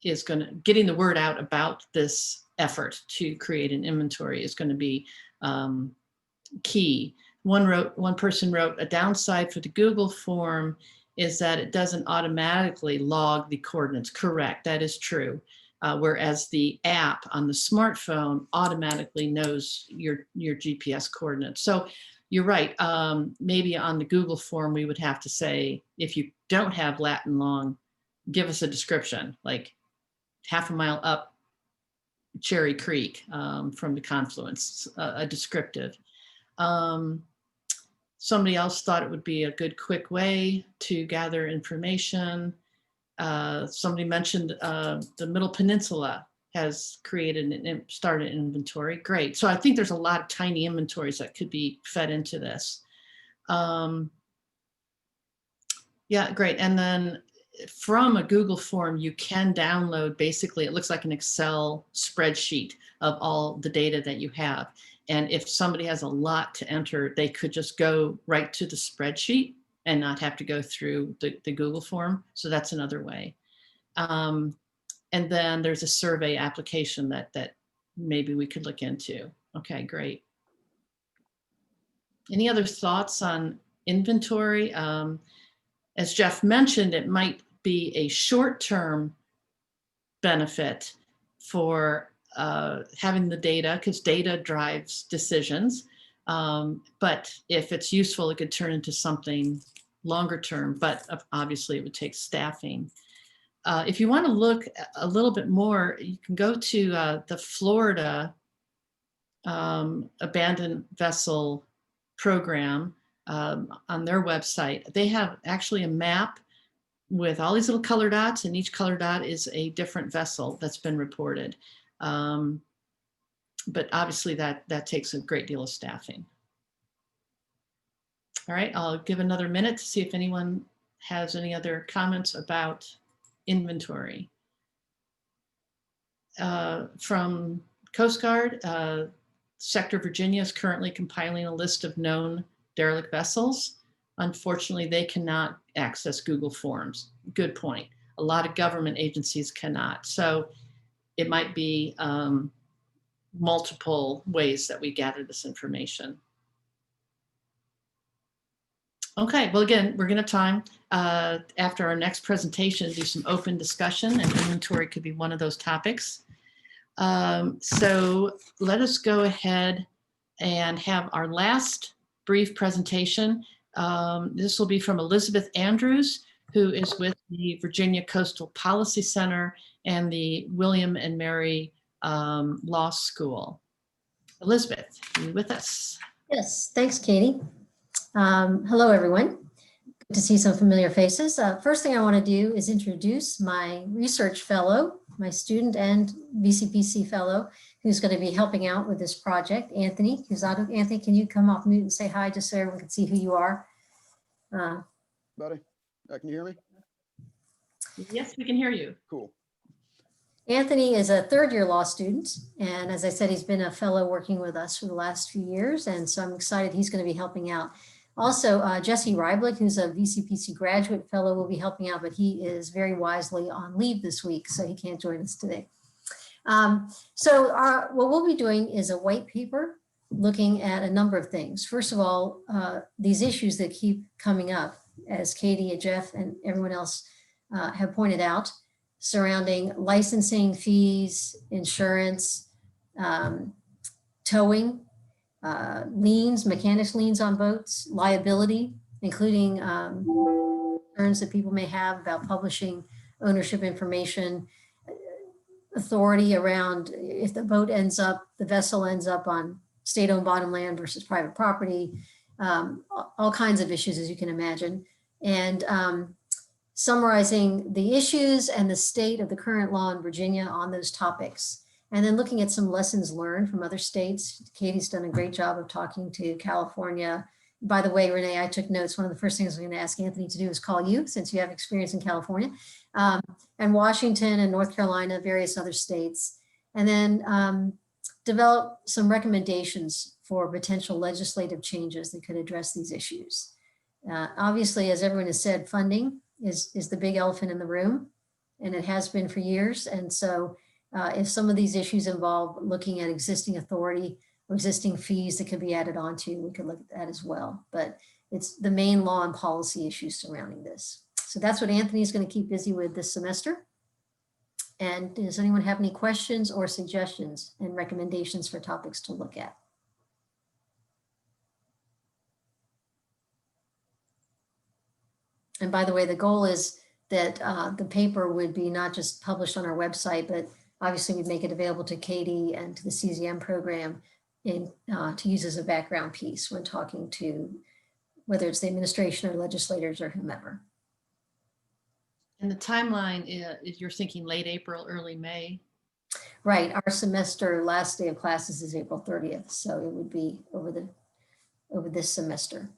about this effort to create an inventory is going to be key. One person wrote, a downside for the Google form is that it doesn't automatically log the coordinates. Correct, that is true. Whereas the app on the smartphone automatically knows your GPS coordinates. So you're right, maybe on the Google form, we would have to say, if you don't have Latin long, give us a description, like half a mile up Cherry Creek from the confluence, a descriptive. Somebody else thought it would be a good quick way to gather information. Somebody mentioned the Middle Peninsula has created and started an inventory. Great. So I think there's a lot of tiny inventories that could be fed into this. Yeah, great. And then from a Google form, you can download, basically, it looks like an Excel spreadsheet of all the data that you have. And if somebody has a lot to enter, they could just go right to the spreadsheet and not have to go through the Google form. So that's another way. And then there's a survey application that maybe we could look into. Okay, great. Any other thoughts on inventory? As Jeff mentioned, it might be a short-term benefit for having the data, because data drives decisions. But if it's useful, it could turn into something longer term, but obviously it would take staffing. If you want to look a little bit more, you can go to the Florida Abandoned Vessel Program on their website. They have actually a map with all these little color dots, and each color dot is a different vessel that's been reported. But obviously that takes a great deal of staffing. All right, I'll give another minute to see if anyone has any other comments about inventory. From Coast Guard, Sector Virginia is currently compiling a list of known derelict vessels. Unfortunately, they cannot access Google Forms. Good point. A lot of government agencies cannot. So it might be multiple ways that we gather this information. Okay, well, again, we're going to time after our next presentation do some open discussion, and inventory could be one of those topics. So let us go ahead and have our last brief presentation. This will be from Elizabeth Andrews, who is with the Virginia Coastal Policy Center and the William and Mary Law School. Elizabeth, are you with us? Yes, thanks, Katie. Hello, everyone. Good to see some familiar faces. First thing I want to do is introduce my research fellow, my student and VCPC fellow, who's going to be helping out with this project, Anthony Cusado. Anthony, can you come off mute and say hi just so everyone can see who you are? Buddy, can you hear me? Yes, we can hear you. Cool. Anthony is a third-year law student, and as I said, he's been a fellow working with us for the last few years, and so I'm excited he's going to be helping out. Also, Jesse Reiblick, who's a VCPC graduate fellow, will be helping out, but he is very wisely on leave this week, so he can't join us today. What we'll be doing is a white paper looking at a number of things. First of all, these issues that keep coming up, as Katie and Jeff and everyone else have pointed out, surrounding licensing fees, insurance, towing, liens, mechanics liens on boats, liability, including concerns that people may have about publishing ownership information, authority around if the boat ends up, the vessel ends up on state-owned bottom land versus private property, all kinds of issues, as you can imagine. And summarizing the issues and the state of the current law in Virginia on those topics. And then looking at some lessons learned from other states. Katie's done a great job of talking to California. By the way, Renee, I took notes. One of the first things I'm going to ask Anthony to do is call you, since you have experience in California, and Washington and North Carolina, various other states. And then develop some recommendations for potential legislative changes that could address these issues. Obviously, as everyone has said, funding is the big elephant in the room, and it has been for years. And so if some of these issues involve looking at existing authority or existing fees that could be added onto, we could look at that as well. But it's the main law and policy issues surrounding this. So that's what Anthony's going to keep busy with this semester. And does anyone have any questions or suggestions and recommendations for topics to look at? And by the way, the goal is that the paper would be not just published on our website, but obviously we'd make it available to Katie and to the CZM program to use as a background piece when talking to whether it's the administration or legislators or whomever. And the timeline is you're thinking late April, early May? Right, our semester last day of classes is April 30th, so it would be over this semester.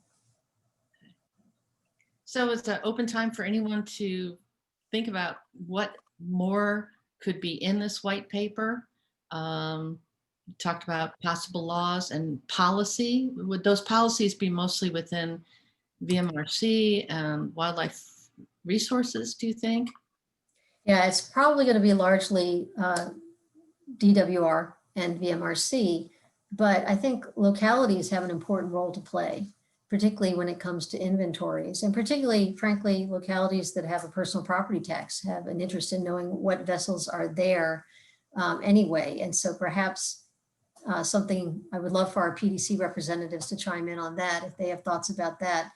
So it's an open time for anyone to think about what more could be in this white paper. Talked about possible laws and policy. Would those policies be mostly within VMRC and wildlife resources, do you think? Yeah, it's probably going to be largely DWR and VMRC, but I think localities have an important role to play, particularly when it comes to inventories, and particularly, frankly, localities that have a personal property tax have an interest in knowing what vessels are there anyway. And so perhaps something I would love for our PDC representatives to chime in on that if they have thoughts about that.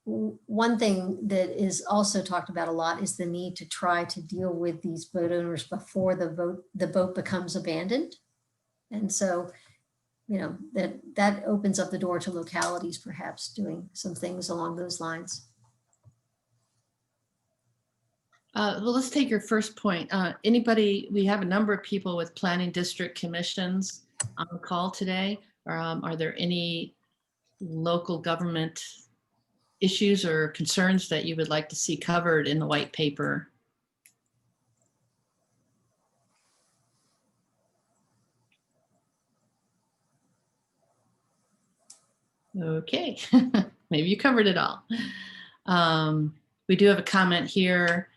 One thing that is also talked about a lot is the need to try to deal with these boat owners before the boat becomes abandoned. And so, you know, that opens up the door to localities perhaps doing some things along those lines. Well, let's take your first point. Anybody, we have a number of people with planning district commissions on the call today. Are there any local government issues or concerns that you would like to see covered in the white paper? Okay, maybe you covered it all. We do have a comment here.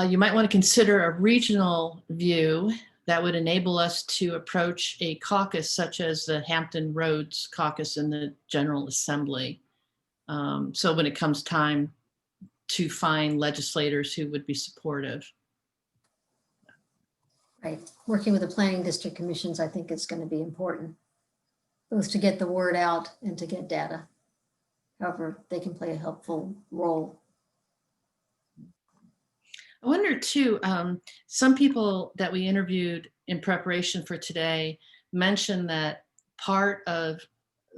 You might want to consider a regional view that would enable us to approach a caucus such as the Hampton Roads caucus in the General Assembly. So when it comes time to find legislators who would be supportive. Right, working with the planning district commissions, I think is going to be important, both to get the word out and to get data. However, they can play a helpful role. I wonder too, some people that we interviewed in preparation for today mentioned that part of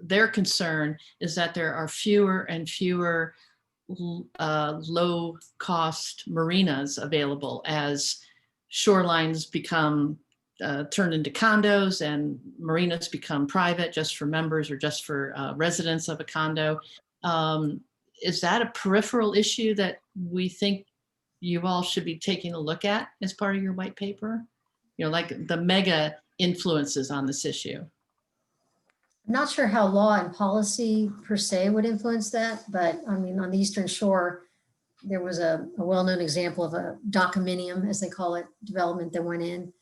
their concern is that there are fewer and fewer low cost marinas available as shorelines become turned into condos and marinas become private just for members or just for residents of a condo. Is that a peripheral issue that we think you all should be taking a look at as part of your white paper? You know, like the mega influences on this issue. I'm not sure how law and policy per se would influence that, but I mean, on the Eastern Shore, there was a well-known example of a documinium, as they call it, development that went in.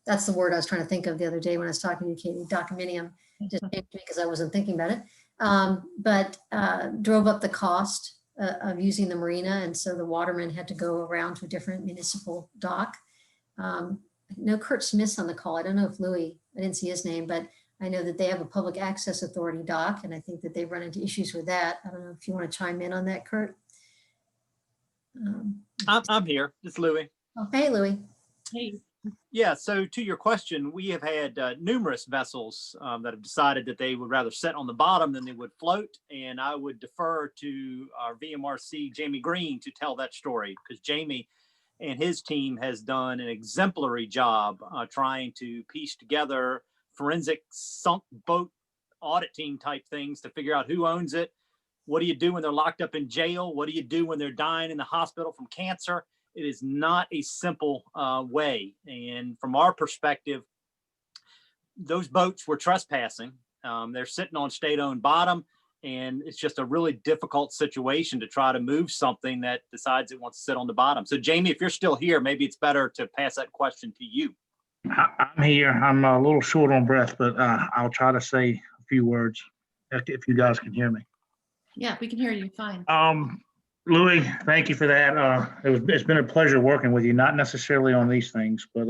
That's the word I was trying to think of the other day when I was talking to you, Katie, documinium, just because I wasn't thinking about it. But drove up the cost of using the marina. And so the watermen had to go around to a different municipal dock. No, Kurt Smith's on the call. I don't know if Louis, I didn't see his name, but I know that they have a public access authority dock, and I think that they've run into issues with that. I don't know if you want to chime in on that, Kurt. I'm here. It's Louis. Oh, hey, Louis. Hey. Yeah, so to your question, we have had numerous vessels that have decided that they would rather sit on the bottom than they would float. And I would defer to our VMRC, Jamie Green, to tell that story, because Jamie and his team has done an exemplary job trying to piece together forensic sunk boat audit team type things to figure out who owns it. What do you do when they're locked up in jail? What do you do when they're dying in the hospital from cancer? It is not a simple way. And from our perspective, those boats were trespassing. They're sitting on state-owned bottom, and it's just a really difficult situation to try to move something that decides it wants to sit on the bottom. So Jamie, if you're still here, maybe it's better to pass that question to you. I'm here. I'm a little short on breath, but I'll try to say a few words if you guys can hear me. Yeah, we can hear you fine. Louis, thank you for that. It's been a pleasure working with you, not necessarily on these things, but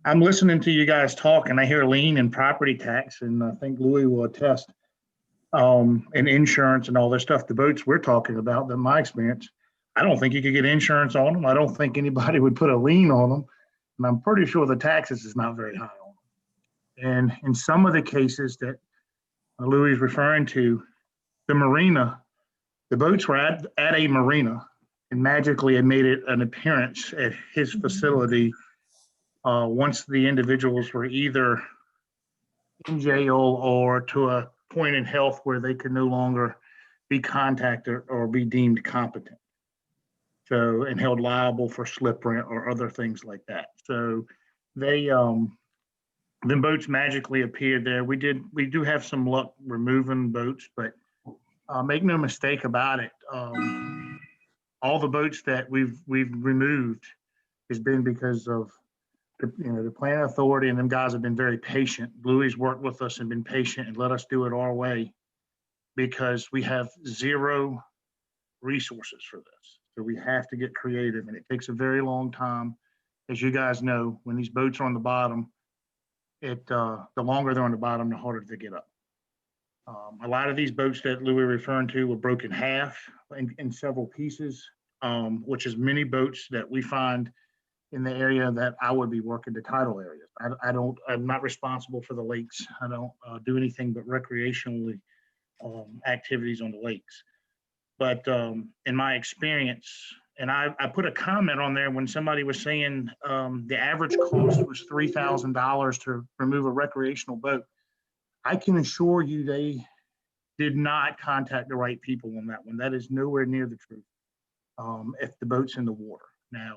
I'm listening to you guys talk, and I hear lien and property tax, and I think Louis will attest, and insurance and all this stuff. The boats we're talking about, in my experience, I don't think you could get insurance on them. I don't think anybody would put a lien on them. And I'm pretty sure the taxes is not very high on them. And in some of the cases that Louis is referring to, the marina, the boats were at a marina and magically had made it an appearance at his facility once the individuals were either in jail or to a point in health where they could no longer be contacted or be deemed competent. So, and held liable for slip rent or other things like that. So they, the boats magically appeared there. We do have some luck removing boats, but make no mistake about it. All the boats that we've removed has been because of the planning authority, and them guys have been very patient. Louis worked with us and been patient and let us do it our way because we have zero resources for this. So we have to get creative, and it takes a very long time. As you guys know, when these boats are on the bottom, the longer they're on the bottom, the harder to get up. A lot of these boats that Louis referring to were broken half in several pieces, which is many boats that we find in the area that I would be working the tidal areas. I'm not responsible for the lakes. I don't do anything but recreationally activities on the lakes. But in my experience, and I put a comment on there when somebody was saying the average cost was $3,000 to remove a recreational boat. I can assure you they did not contact the right people on that one. That is nowhere near the truth if the boat's in the water. Now,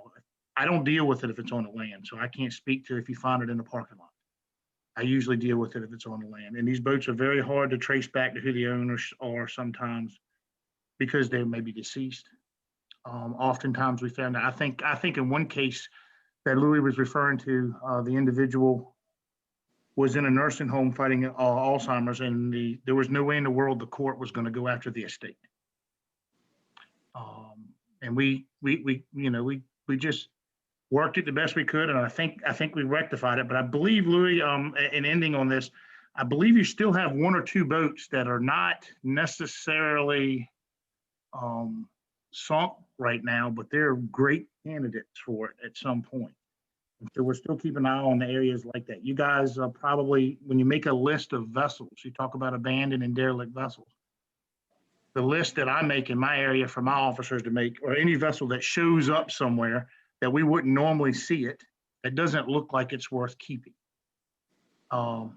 I don't deal with it if it's on the land, so I can't speak to if you find it in the parking lot. I usually deal with it if it's on the land. And these boats are very hard to trace back to who the owners are sometimes because they may be deceased. Oftentimes we found out, I think in one case that Louis was referring to, the individual was in a nursing home fighting Alzheimer's, and there was no way in the world the court was going to go after the estate. And we just worked it the best we could, and I think we rectified it. But I believe, Louis, in ending on this, I believe you still have one or two boats that are not necessarily sunk right now, but they're great candidates for it at some point. So we're still keeping an eye on the areas like that. You guys probably, when you make a list of vessels, you talk about abandoned and derelict vessels. The list that I make in my area for my officers to make, or any vessel that shows up somewhere that we wouldn't normally see it, that doesn't look like it's worth keeping.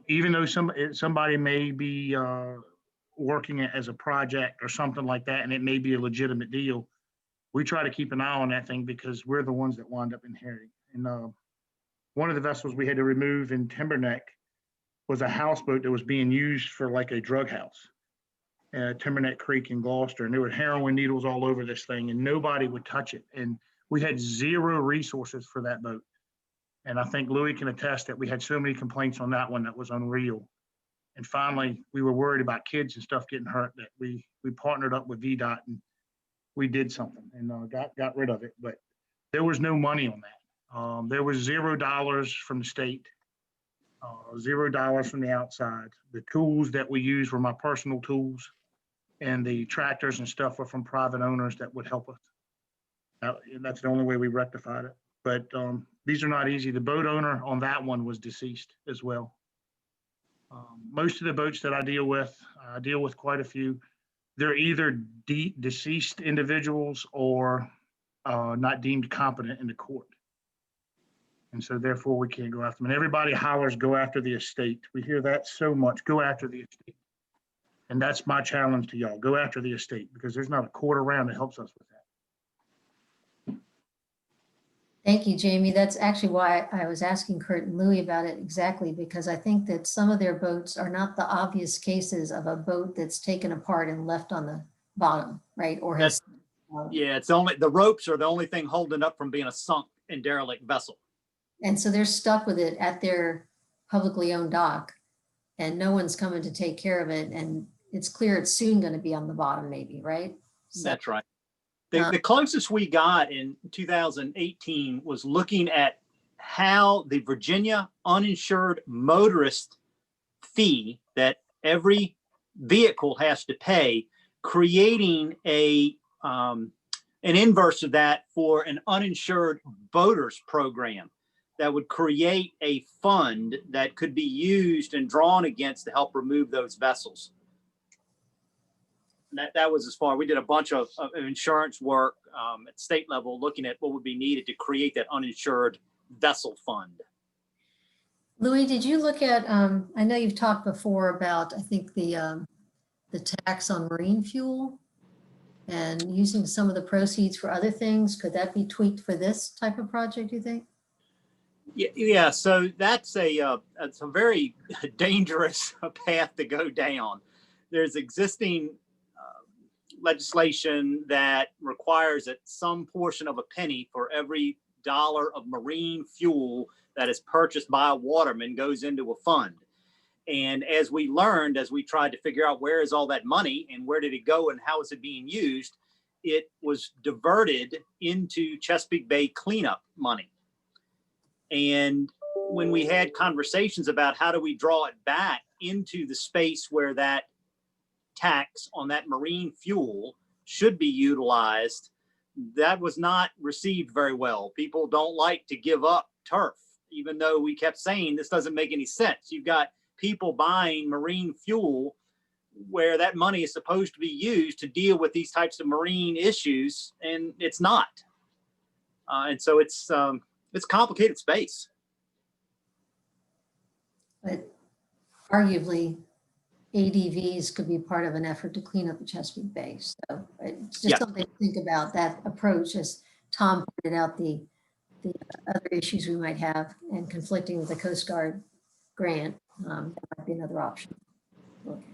Even though somebody may be working it as a project or something like that, and it may be a legitimate deal, we try to keep an eye on that thing because we're the ones that wind up inheriting. And one of the vessels we had to remove in Timberneck was a houseboat that was being used for like a drug house, Timberneck Creek in Gloucester. And there were heroin needles all over this thing and nobody would touch it. And we had zero resources for that boat. And I think Louis can attest that we had so many complaints on that one that was unreal. And finally, we were worried about kids and stuff getting hurt that we partnered up with VDOT and we did something and got rid of it. But there was no money on that. There was $0 from the state, $0 from the outside. The tools that we used were my personal tools, and the tractors and stuff were from private owners that would help us. That's the only way we rectified it. But these are not easy. The boat owner on that one was deceased as well. Most of the boats that I deal with quite a few. They're either deceased individuals or not deemed competent in the court. And so therefore we can't go after them. And everybody hollers, go after the estate. We hear that so much, go after the estate. And that's my challenge to y'all, go after the estate, because there's not a court around that helps us with that. Thank you, Jamie. That's actually why I was asking Kurt and Louis about it exactly, because I think that some of their boats are not the obvious cases of a boat that's taken apart and left on the bottom, right? Or has. Yeah, it's only the ropes are the only thing holding up from being a sunk and derelict vessel. And so they're stuck with it at their publicly owned dock and no one's coming to take care of it. And it's clear it's soon going to be on the bottom maybe, right? So, that's right. The closest we got in 2018 was looking at how the Virginia uninsured motorist fee that every vehicle has to pay, creating an inverse of that for an uninsured boaters program that would create a fund that could be used and drawn against to help remove those vessels. And that was as far. We did a bunch of insurance work at state level, looking at what would be needed to create that uninsured vessel fund. Louis, did you look at, I know you've talked before about, I think the tax on marine fuel and using some of the proceeds for other things. Could that be tweaked for this type of project, do you think? Yeah, so that's a very dangerous path to go down. There's existing legislation that requires that some portion of a penny for every dollar of marine fuel that is purchased by a waterman goes into a fund. And as we learned, as we tried to figure out where is all that money and where did it go and how is it being used, it was diverted into Chesapeake Bay cleanup money. And when we had conversations about how do we draw it back into the space where that tax on that marine fuel should be utilized, that was not received very well. People don't like to give up turf, even though we kept saying this doesn't make any sense. You've got people buying marine fuel where that money is supposed to be used to deal with these types of marine issues, and it's not. And so it's complicated space. But arguably, ADVs could be part of an effort to clean up the Chesapeake Bay. So it's just something to think about, that approach, as Tom pointed out, the other issues we might have and conflicting with the Coast Guard grant. That might be another option. Okay.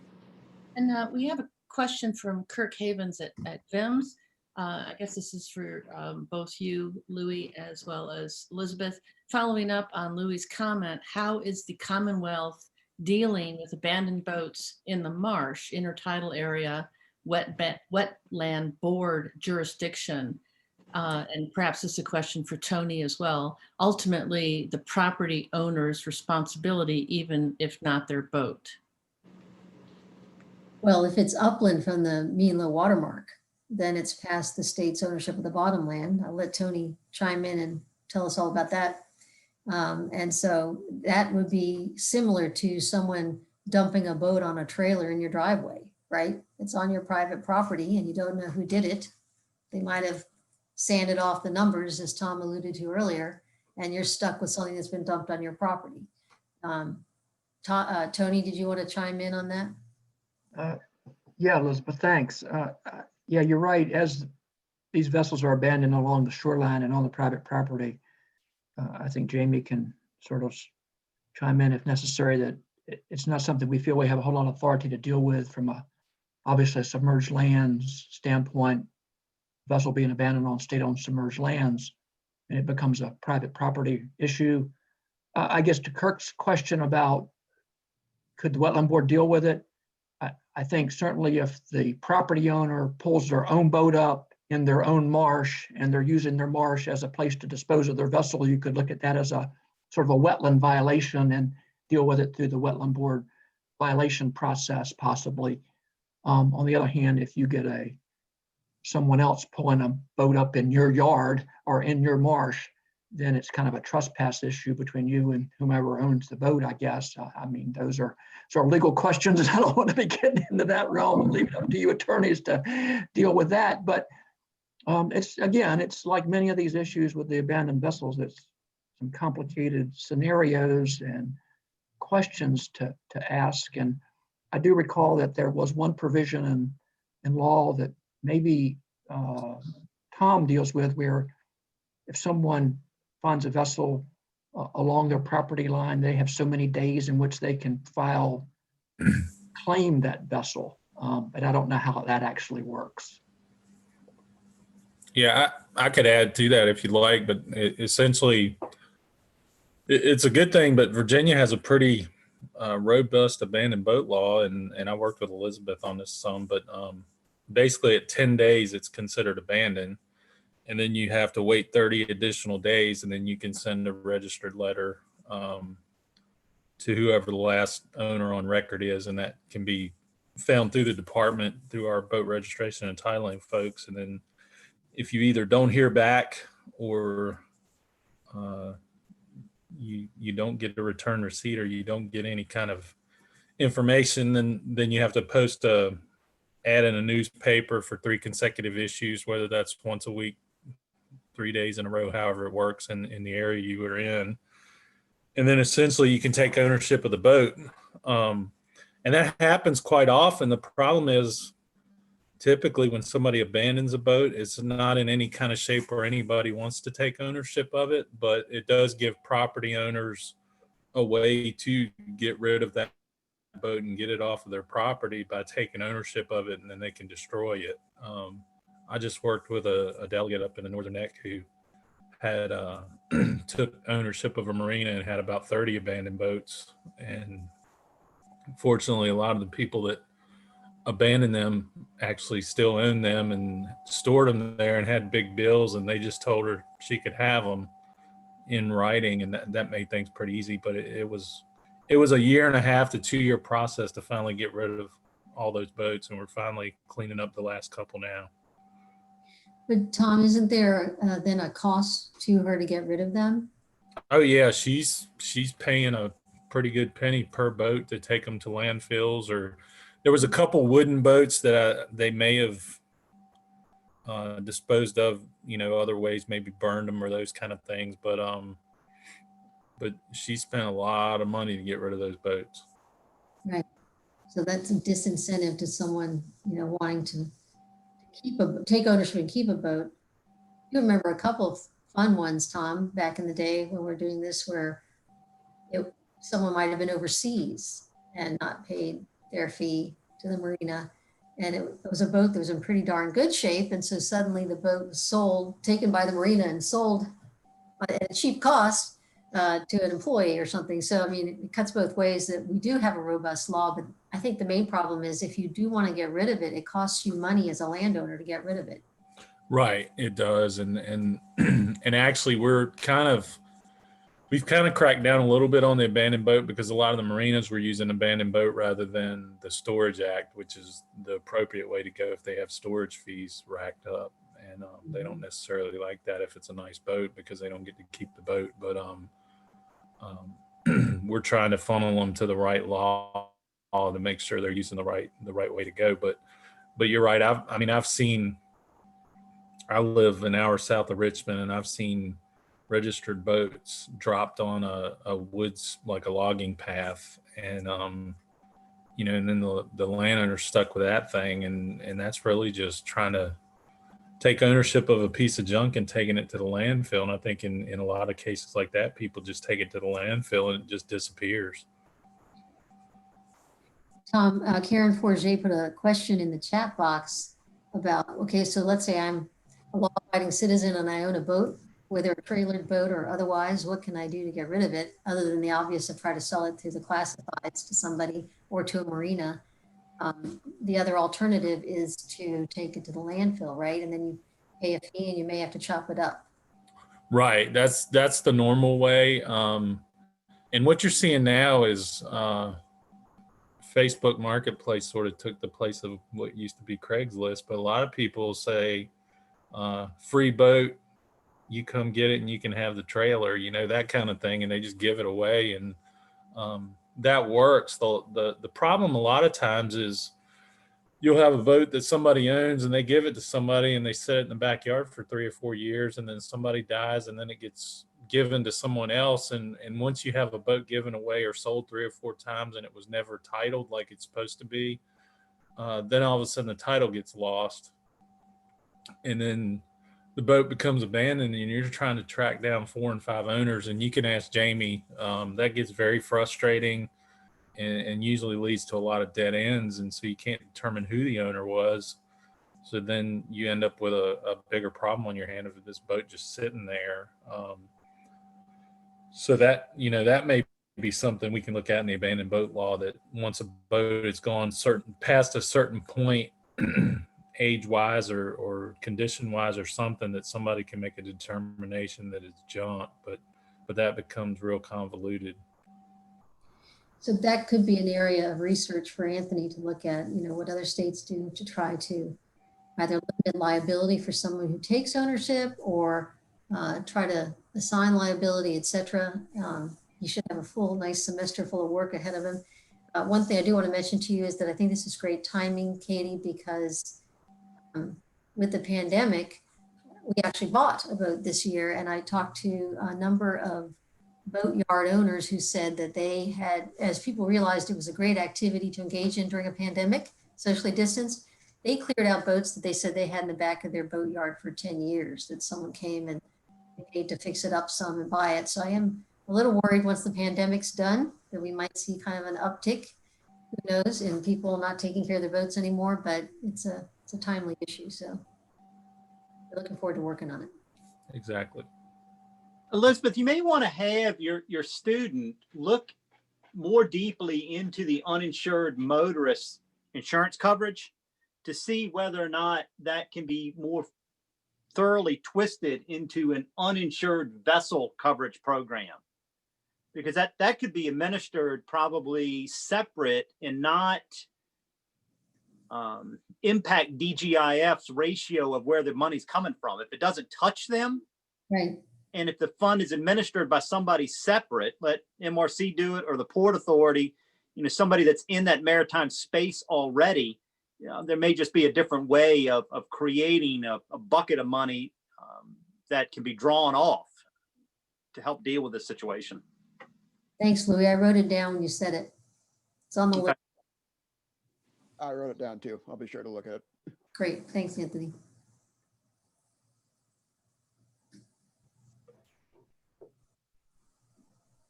And we have a question from Kirk Havens at VIMS. I guess this is for both you, Louis, as well as Elizabeth. Following up on Louis's comment, how is the Commonwealth dealing with abandoned boats in the marsh, intertidal area, wetland board jurisdiction? And perhaps this is a question for Tony as well. Ultimately, the property owner's responsibility, even if not their boat. Well, if it's upland from the mean low watermark, then it's past the state's ownership of the bottomland. I'll let Tony chime in and tell us all about that. And so that would be similar to someone dumping a boat on a trailer in your driveway, right? It's on your private property and you don't know who did it. They might have sanded off the numbers, as Tom alluded to earlier, and you're stuck with something that's been dumped on your property. Tony, did you want to chime in on that? Yeah, Elizabeth, thanks. Yeah, you're right. As these vessels are abandoned along the shoreline and on the private property, I think Jamie can sort of chime in if necessary that it's not something we feel we have a whole lot of authority to deal with from obviously a submerged lands standpoint. Vessel being abandoned on state-owned submerged lands, and it becomes a private property issue. I guess to Kirk's question about could the wetland board deal with it? I think certainly if the property owner pulls their own boat up in their own marsh and they're using their marsh as a place to dispose of their vessel, you could look at that as a sort of a wetland violation and deal with it through the wetland board violation process possibly. On the other hand, if you get someone else pulling a boat up in your yard or in your marsh, then it's kind of a trespass issue between you and whomever owns the boat, I guess. I mean, those are sort of legal questions, and I don't want to be getting into that realm and leave it up to you attorneys to deal with that. But it's like many of these issues with the abandoned vessels. It's some complicated scenarios and questions to ask. And I do recall that there was one provision in law that maybe Tom deals with, where if someone finds a vessel along their property line, they have so many days in which they can claim that vessel. But I don't know how that actually works. Yeah, I could add to that if you'd like, but essentially it's a good thing, but Virginia has a pretty robust abandoned boat law, and I worked with Elizabeth on this some, but basically at 10 days, it's considered abandoned. And then you have to wait 30 additional days, and then you can send a registered letter to whoever the last owner on record is. And that can be found through the department, through our boat registration and titling folks. And then if you either don't hear back or you don't get a return receipt or you don't get any kind of information, then you have to post a ad in a newspaper for 3 consecutive issues, whether that's once a week, 3 days in a row, however it works in the area you are in. And then essentially you can take ownership of the boat. And that happens quite often. The problem is typically when somebody abandons a boat, it's not in any kind of shape where anybody wants to take ownership of it, but it does give property owners a way to get rid of that boat and get it off of their property by taking ownership of it, and then they can destroy it. I just worked with a delegate up in the Northern Neck who had took ownership of a marina and had about 30 abandoned boats. And fortunately, a lot of the people that abandoned them actually still owned them and stored them there and had big bills, and they just told her she could have them in writing, and that made things pretty easy. But it was a 1.5 to 2 year process to finally get rid of all those boats, and we're finally cleaning up the last couple now. But Tom, isn't there then a cost to her to get rid of them? Oh yeah, she's paying a pretty good penny per boat to take them to landfills. Or there was a couple wooden boats that they may have disposed of, other ways, maybe burned them or those kind of things. But she spent a lot of money to get rid of those boats. Right. So that's a disincentive to someone, wanting to take ownership and keep a boat. You remember a couple of fun ones, Tom, back in the day when we were doing this, where someone might have been overseas and not paid their fee to the marina. And it was a boat that was in pretty darn good shape. And so suddenly the boat was taken by the marina and sold at a cheap cost to an employee or something. So, I mean, it cuts both ways that we do have a robust law, but I think the main problem is if you do want to get rid of it, it costs you money as a landowner to get rid of it. Right, it does. And actually we've kind of cracked down a little bit on the abandoned boat, because a lot of the marinas were using abandoned boat rather than the Storage Act, which is the appropriate way to go if they have storage fees racked up. And they don't necessarily like that if it's a nice boat, because they don't get to keep the boat. But we're trying to funnel them to the right law to make sure they're using the right way to go. But you're right. I live an hour south of Richmond, and I've seen registered boats dropped on a woods, like a logging path, and and then the landowner's stuck with that thing, and that's really just trying to take ownership of a piece of junk and taking it to the landfill. And I think in a lot of cases like that, people just take it to the landfill and it just disappears. Tom, Karen Forget put a question in the chat box about, okay, so let's say I'm a law-abiding citizen and I own a boat, whether a trailered boat or otherwise. What can I do to get rid of it, other than the obvious of try to sell it through the classifieds to somebody or to a marina? The other alternative is to take it to the landfill, right? And then you pay a fee and you may have to chop it up. Right. That's the normal way. And what you're seeing now is Facebook Marketplace sort of took the place of what used to be Craigslist. But a lot of people say, free boat, you come get it and you can have the trailer, that kind of thing. And they just give it away. And that works. The problem a lot of times is you'll have a boat that somebody owns and they give it to somebody and they set it in the backyard for 3 or 4 years, and then somebody dies and then it gets given to someone else. And once you have a boat given away or sold 3 or 4 times and it was never titled like it's supposed to be, then all of a sudden the title gets lost. And then the boat becomes abandoned and you're trying to track down 4 and 5 owners. And you can ask Jamie, that gets very frustrating and usually leads to a lot of dead ends. And so you can't determine who the owner was. So then you end up with a bigger problem on your hand of this boat just sitting there. So that, that may be something we can look at in the abandoned boat law, that once a boat is gone past a certain point, age-wise or condition-wise or something, that somebody can make a determination that it's junk, but that becomes real convoluted. So that could be an area of research for Anthony to look at, what other states do to try to either limit liability for someone who takes ownership or try to assign liability, etc. You should have a nice semester full of work ahead of him. One thing I do want to mention to you is that I think this is great timing, Katie, because with the pandemic, we actually bought a boat this year, and I talked to a number of boatyard owners who said that they had, as people realized it was a great activity to engage in during a pandemic, socially distanced, they cleared out boats that they said they had in the back of their boatyard for 10 years, that someone came and paid to fix it up some and buy it. So I am a little worried once the pandemic's done that we might see kind of an uptick, who knows, in people not taking care of their boats anymore, but it's a timely issue. So we're looking forward to working on it. Exactly. Elizabeth, you may want to have your student look more deeply into the uninsured motorist insurance coverage to see whether or not that can be more thoroughly twisted into an uninsured vessel coverage program, because that could be administered probably separate and not impact DGIF's ratio of where the money's coming from. If it doesn't touch them, right, and if the fund is administered by somebody separate, let MRC do it or the Port Authority, somebody that's in that maritime space already, there may just be a different way of creating a bucket of money that can be drawn off to help deal with this situation. Thanks, Louis. I wrote it down when you said it. It's on the list. I wrote it down too. I'll be sure to look at it. Great. Thanks, Anthony.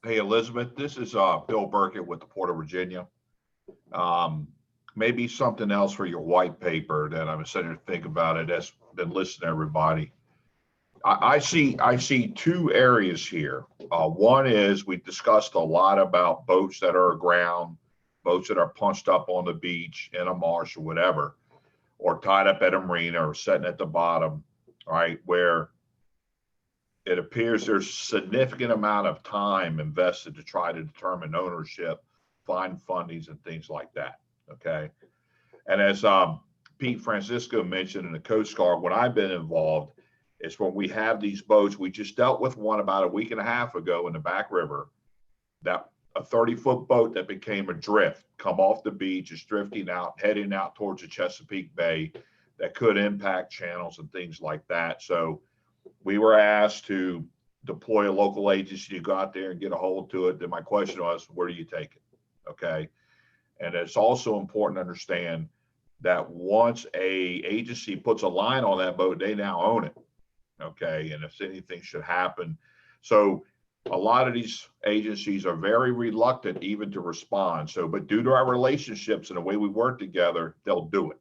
Hey, Elizabeth, this is Bill Burkett with the Port of Virginia. Maybe something else for your white paper that I'm sitting to think about it as been listening to everybody. I see 2 areas here. One is we discussed a lot about boats that are aground, boats that are punched up on the beach in a marsh or whatever, or tied up at a marina or sitting at the bottom, right, where it appears there's significant amount of time invested to try to determine ownership, find fundings and things like that. Okay. And as Pete Francisco mentioned in the Coast Guard, when I've been involved, is when we have these boats, we just dealt with one about a week and a half ago in the Back River. that a 30-foot boat that became adrift, come off the beach, is drifting out, heading out towards the Chesapeake Bay, that could impact channels and things like that. So we were asked to deploy a local agency to go out there and get a hold to it. Then my question was, where do you take it? Okay. And it's also important to understand that once a agency puts a line on that boat, they now own it. Okay. And if anything should happen. So a lot of these agencies are very reluctant even to respond. So, but due to our relationships and the way we work together, they'll do it.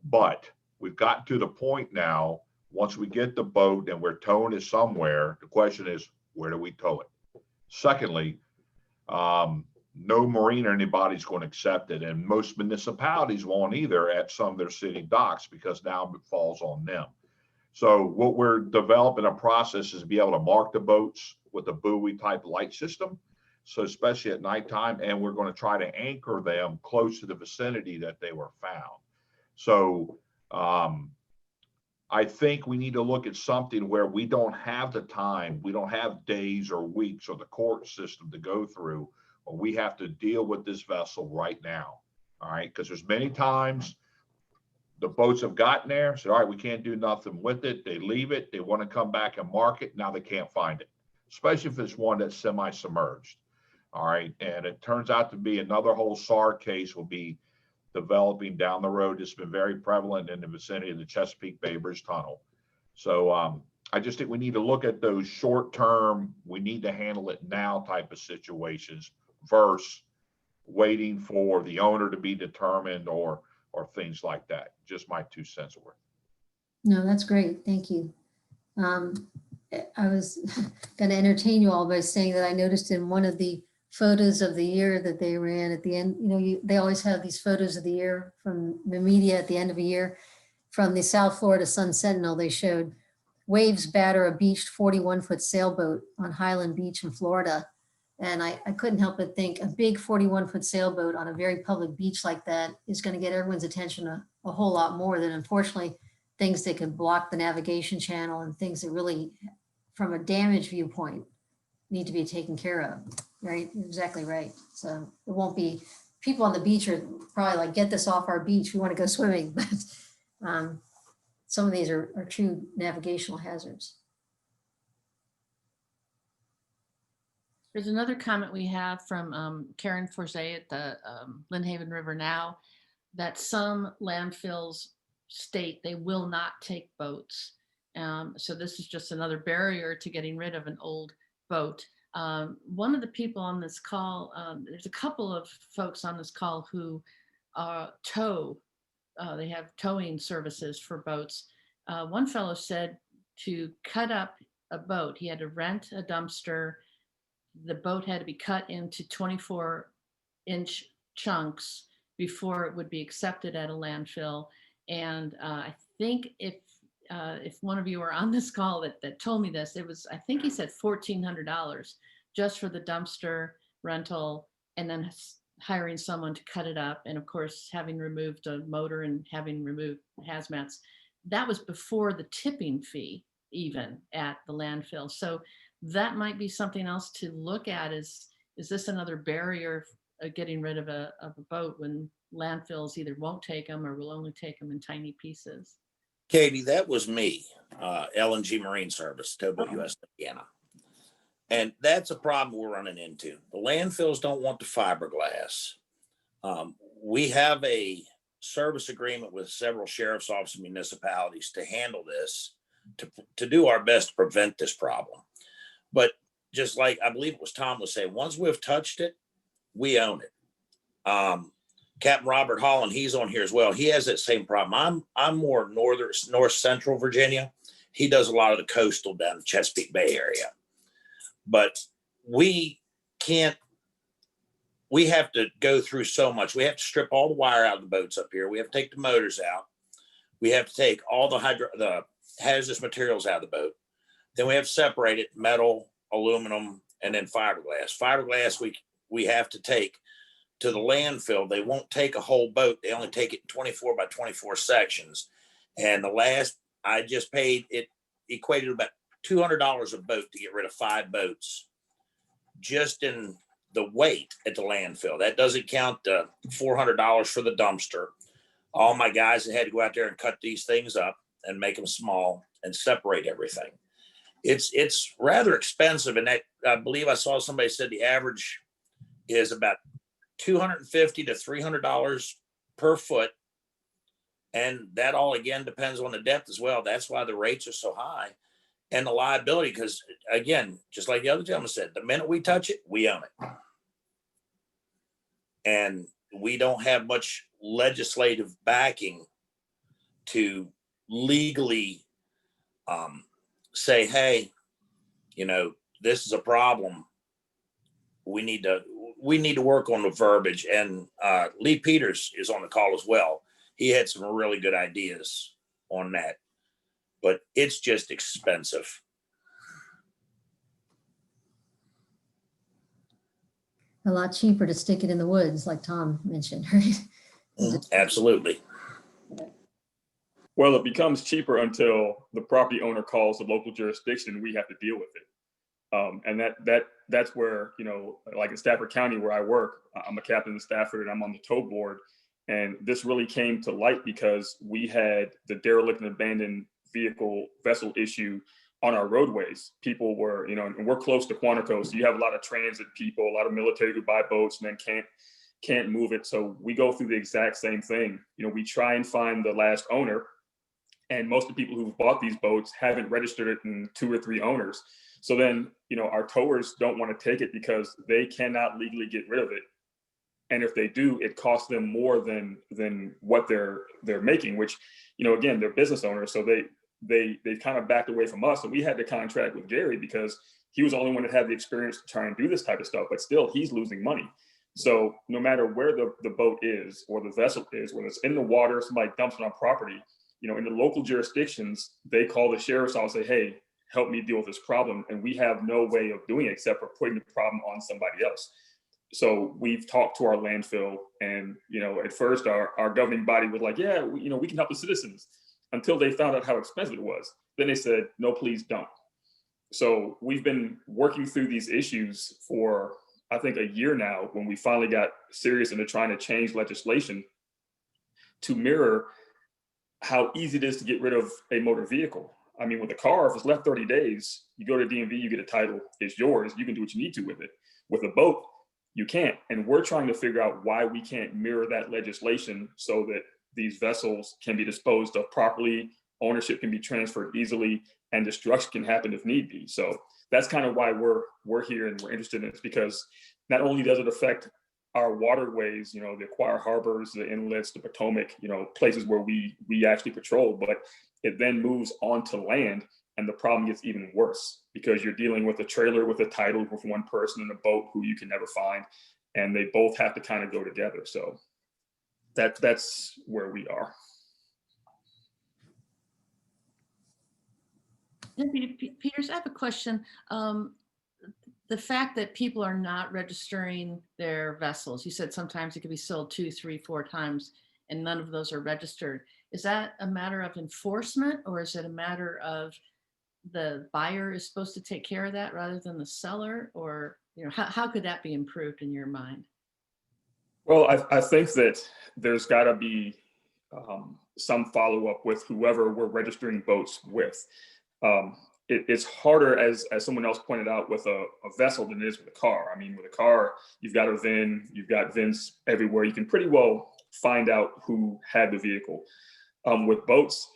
But we've gotten to the point now, once we get the boat and we're towing it somewhere, the question is, where do we tow it? Secondly, no marine or anybody's going to accept it. And most municipalities won't either at some of their city docks, because now it falls on them. So what we're developing a process is to be able to mark the boats with a buoy type light system. So especially at nighttime, and we're going to try to anchor them close to the vicinity that they were found. So I think we need to look at something where we don't have the time, we don't have days or weeks or the court system to go through, or we have to deal with this vessel right now. All right, because there's many times the boats have gotten there, said, all right, we can't do nothing with it. They leave it. They want to come back and mark it. Now they can't find it, especially if it's one that's semi-submerged. All right. And it turns out to be another whole SAR case will be developing down the road. It's been very prevalent in the vicinity of the Chesapeake Bay Bridge Tunnel. So I just think we need to look at those short-term, we need to handle it now type of situations versus waiting for the owner to be determined or things like that. Just my 2 cents worth. No, that's great. Thank you. I was going to entertain you all by saying that I noticed in one of the photos of the year that they ran at the end, you know, they always have these photos of the year from the media at the end of a year. From the South Florida Sun Sentinel, they showed waves batter a beached 41-foot sailboat on Highland Beach in Florida. And I couldn't help but think a big 41-foot sailboat on a very public beach like that is going to get everyone's attention a whole lot more than, unfortunately, things that could block the navigation channel and things that really, from a damage viewpoint, need to be taken care of, right? You're exactly right. So it won't be, people on the beach are probably like, get this off our beach, we want to go swimming. But some of these are true navigational hazards. There's another comment we have from Karen Forze at the Lynnhaven River Now, that some landfills state they will not take boats. So this is just another barrier to getting rid of an old boat. One of the people on this call, there's a couple of folks on this call who tow. They have towing services for boats. One fellow said to cut up a boat, he had to rent a dumpster. The boat had to be cut into 24-inch chunks before it would be accepted at a landfill. And I think if one of you are on this call that told me this, it was, I think he said $1,400 just for the dumpster rental, and then hiring someone to cut it up. And of course, having removed a motor and having removed hazmats. That was before the tipping fee even at the landfill. So that might be something else to look at. Is this another barrier of getting rid of a boat when landfills either won't take them or will only take them in tiny pieces? Katie, that was me, LNG Marine Service, Towboat US, Indiana. And that's a problem we're running into. The landfills don't want the fiberglass. We have a service agreement with several sheriff's office and municipalities to handle this, to do our best to prevent this problem. But just like I believe it was Tom was saying, once we've touched it, we own it. Captain Robert Holland, he's on here as well. He has that same problem. I'm more north central Virginia. He does a lot of the coastal down the Chesapeake Bay area. But we have to go through so much. We have to strip all the wire out of the boats up here. We have to take the motors out. We have to take all the hazardous materials out of the boat. Then we have to separate it, metal, aluminum, and then fiberglass. Fiberglass we have to take to the landfill. They won't take a whole boat. They only take it in 24 by 24 sections. And the last I just paid, it equated about $200 a boat to get rid of 5 boats just in the weight at the landfill. That doesn't count the $400 for the dumpster. All my guys that had to go out there and cut these things up and make them small and separate everything. It's rather expensive, and that, I believe I saw somebody said the average is about $250 to $300 per foot. And that all again depends on the depth as well. That's why the rates are so high, and the liability, because again, just like the other gentleman said, the minute we touch it, we own it. And we don't have much legislative backing to legally say, hey, you know, this is a problem. We need to work on the verbiage. And Lee Peters is on the call as well. He had some really good ideas on that, but it's just expensive. A lot cheaper to stick it in the woods, like Tom mentioned, right? Absolutely. Well, it becomes cheaper until the property owner calls the local jurisdiction and we have to deal with it. And that's where, you know, like in Stafford County where I work, I'm a captain in Stafford and I'm on the tow board. And this really came to light because we had the derelict and abandoned vessel issue on our roadways. People were, you know, and we're close to Quantico, so you have a lot of transit people, a lot of military who buy boats and then can't move it. So we go through the exact same thing. You know, we try and find the last owner, and most of the people who've bought these boats haven't registered it in 2 or 3 owners. So then, you know, our towers don't want to take it because they cannot legally get rid of it. And if they do, it costs them more than what they're making, which, you know, again, they're business owners. So they kind of backed away from us. And we had to contract with Gary because he was the only one that had the experience to try and do this type of stuff, but still he's losing money. So no matter where the boat is or the vessel is, whether it's in the water, somebody dumps it on property, you know, in the local jurisdictions, they call the sheriff's office and say, hey, help me deal with this problem. And we have no way of doing it except for putting the problem on somebody else. So we've talked to our landfill, and, you know, at first our governing body was like, yeah, we can help the citizens, until they found out how expensive it was. Then they said, no, please don't. So we've been working through these issues for, I think, a year now, when we finally got serious into trying to change legislation to mirror how easy it is to get rid of a motor vehicle. I mean, with a car, if it's left 30 days, you go to DMV, you get a title, it's yours, you can do what you need to with it. With a boat, you can't. And we're trying to figure out why we can't mirror that legislation so that these vessels can be disposed of properly, ownership can be transferred easily, and destruction can happen if need be. So that's kind of why we're here and we're interested in it, because not only does it affect our waterways, you know, the Aquia harbors, the inlets, the Potomac, you know, places where we actually patrol, but it then moves onto land, and the problem gets even worse because you're dealing with a trailer with a title with one person and a boat who you can never find, and they both have to kind of go together. So that's where we are. Deputy Peters, I have a question. The fact that people are not registering their vessels, you said sometimes it could be sold 2, 3, 4 times and none of those are registered. Is that a matter of enforcement, or is it a matter of the buyer is supposed to take care of that rather than the seller? Or, you know, how could that be improved in your mind? Well, I think that there's got to be some follow-up with whoever we're registering boats with. It's harder, as someone else pointed out, with a vessel than it is with a car. I mean, with a car, you've got a VIN, you've got VINs everywhere. You can pretty well find out who had the vehicle. With boats,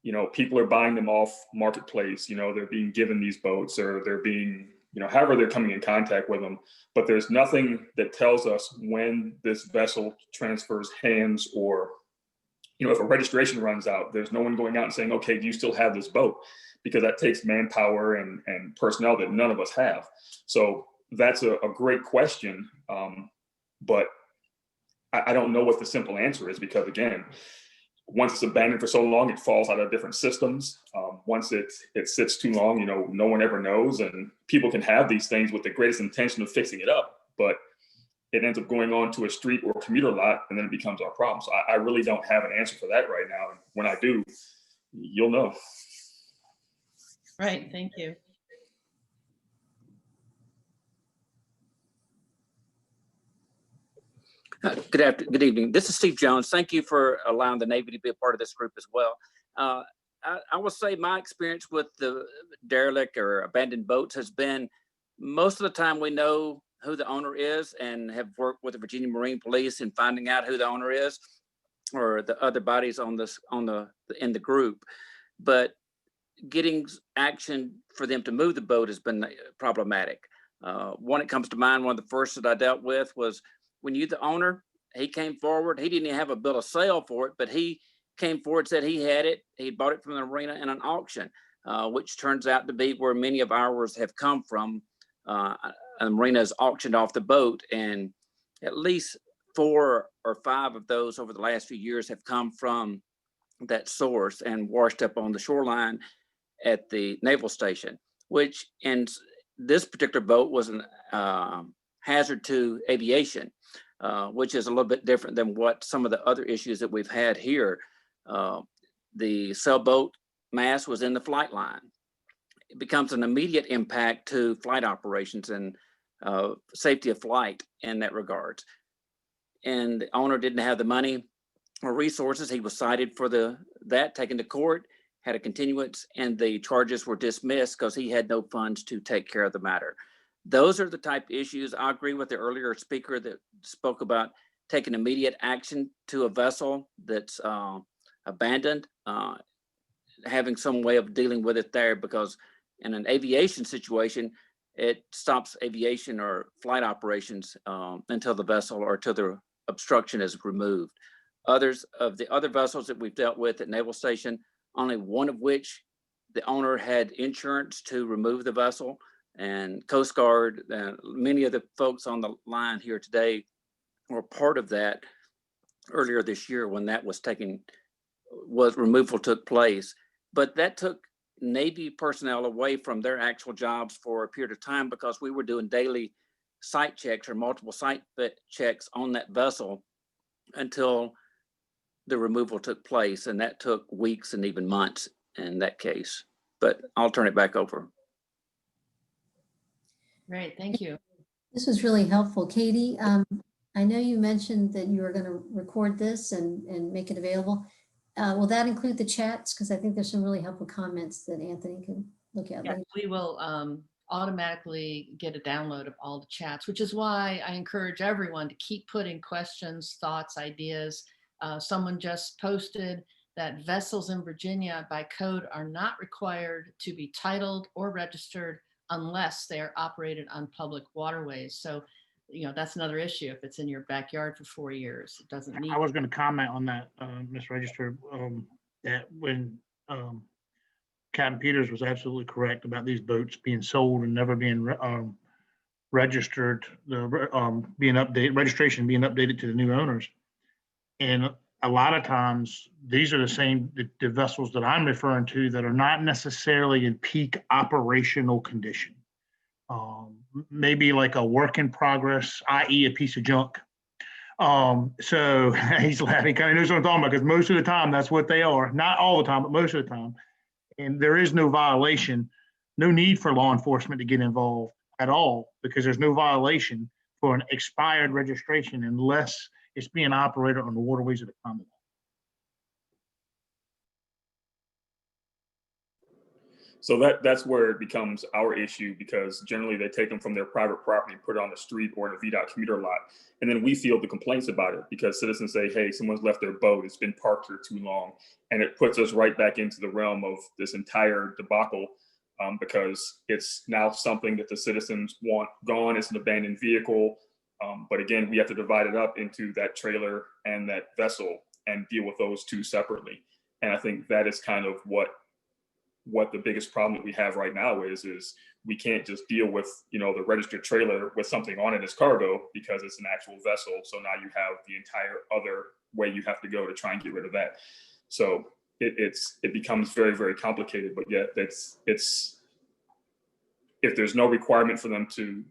you know, people are buying them off marketplace. You know, they're being given these boats, or they're being, you know, however they're coming in contact with them. But there's nothing that tells us when this vessel transfers hands, or, you know, if a registration runs out, there's no one going out and saying, okay, do you still have this boat? Because that takes manpower and personnel that none of us have. So that's a great question. But I don't know what the simple answer is, because again, once it's abandoned for so long, it falls out of different systems. Once it sits too long, you know, no one ever knows, and people can have these things with the greatest intention of fixing it up, but it ends up going on to a street or commuter lot, and then it becomes our problem. So I really don't have an answer for that right now. And when I do, you'll know. Right, thank you. Good evening. This is Steve Jones. Thank you for allowing the Navy to be a part of this group as well. I will say my experience with the derelict or abandoned boats has been most of the time we know who the owner is and have worked with the Virginia Marine Police in finding out who the owner is or the other bodies in the group. But getting action for them to move the boat has been problematic. One that comes to mind, one of the first that I dealt with was when you, the owner, he came forward. He didn't even have a bill of sale for it, but he came forward, said he had it. He bought it from the marina in an auction, which turns out to be where many of ours have come from. A marina has auctioned off the boat, and at least 4 or 5 of those over the last few years have come from that source and washed up on the shoreline at the naval station, which in this particular boat was a hazard to aviation, which is a little bit different than what some of the other issues that we've had here. The sailboat mast was in the flight line. It becomes an immediate impact to flight operations and safety of flight in that regard. And the owner didn't have the money or resources. He was cited for that, taken to court, had a continuance, and the charges were dismissed because he had no funds to take care of the matter. Those are the type of issues. I agree with the earlier speaker that spoke about taking immediate action to a vessel that's abandoned, having some way of dealing with it there, because in an aviation situation, it stops aviation or flight operations until the vessel or till the obstruction is removed. Others of the other vessels that we've dealt with at Naval Station, only one of which the owner had insurance to remove the vessel, and Coast Guard, many of the folks on the line here today were part of that earlier this year when that removal took place. But that took Navy personnel away from their actual jobs for a period of time because we were doing daily site checks or multiple site checks on that vessel until the removal took place. And that took weeks and even months in that case. But I'll turn it back over. Great, thank you. This was really helpful. Katie, I know you mentioned that you were going to record this and make it available. Will that include the chats? Because I think there's some really helpful comments that Anthony can look at later. We will automatically get a download of all the chats, which is why I encourage everyone to keep putting questions, thoughts, ideas. Someone just posted that vessels in Virginia by code are not required to be titled or registered unless they are operated on public waterways. So, that's another issue. If it's in your backyard for 4 years, it doesn't need. I was going to comment on that, Ms. Register, that when Captain Peters was absolutely correct about these boats being sold and never being registered, being updated, registration being updated to the new owners. And a lot of times, these are the vessels that I'm referring to that are not necessarily in peak operational condition. Maybe like a work in progress, i.e. a piece of junk. So he's laughing, he kind of knows what I'm talking about, because most of the time that's what they are. Not all the time, but most of the time. And there is no violation, no need for law enforcement to get involved at all, because there's no violation for an expired registration unless it's being operated on the waterways of the Commonwealth. So that's where it becomes our issue, because generally they take them from their private property and put it on the street or in a VDOT commuter lot. And then we field the complaints about it because citizens say, hey, someone's left their boat, it's been parked here too long. And it puts us right back into the realm of this entire debacle because it's now something that the citizens want gone. It's an abandoned vehicle. But again, we have to divide it up into that trailer and that vessel and deal with those two separately. And I think that is kind of what the biggest problem that we have right now is we can't just deal with, the registered trailer with something on it as cargo because it's an actual vessel. So now you have the entire other way you have to go to try and get rid of that. So it becomes very, very complicated, but yet it's if there's no requirement for them to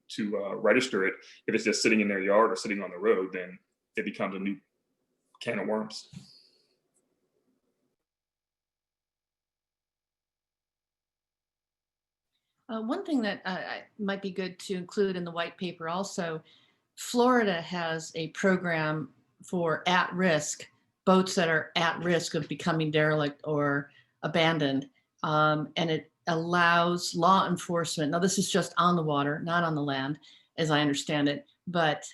register it, if it's just sitting in their yard or sitting on the road, then it becomes a new can of worms. One thing that might be good to include in the white paper also Florida has a program for at-risk boats that are at risk of becoming derelict or abandoned. And it allows law enforcement. Now, this is just on the water, not on the land, as I understand it. But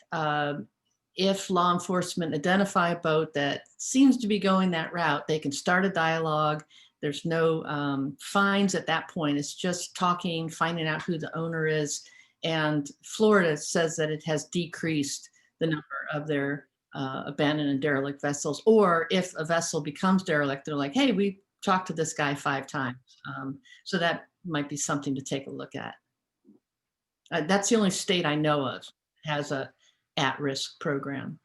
if law enforcement identify a boat that seems to be going that route, they can start a dialogue. There's no fines at that point. It's just talking, finding out who the owner is. And Florida says that it has decreased the number of their abandoned and derelict vessels. Or if a vessel becomes derelict, they're like, hey, we talked to this guy 5 times. So that might be something to take a look at. That's the only state I know of that has a at-risk program.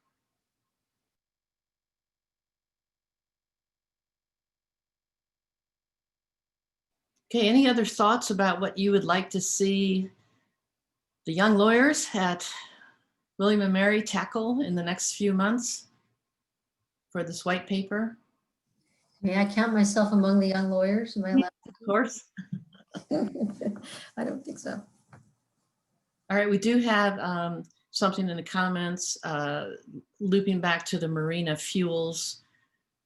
Okay, any other thoughts about what you would like to see the young lawyers at William & Mary tackle in the next few months for this white paper? May I count myself among the young lawyers? Am I allowed? Of course. I don't think so. All right, we do have something in the comments looping back to the marina fuels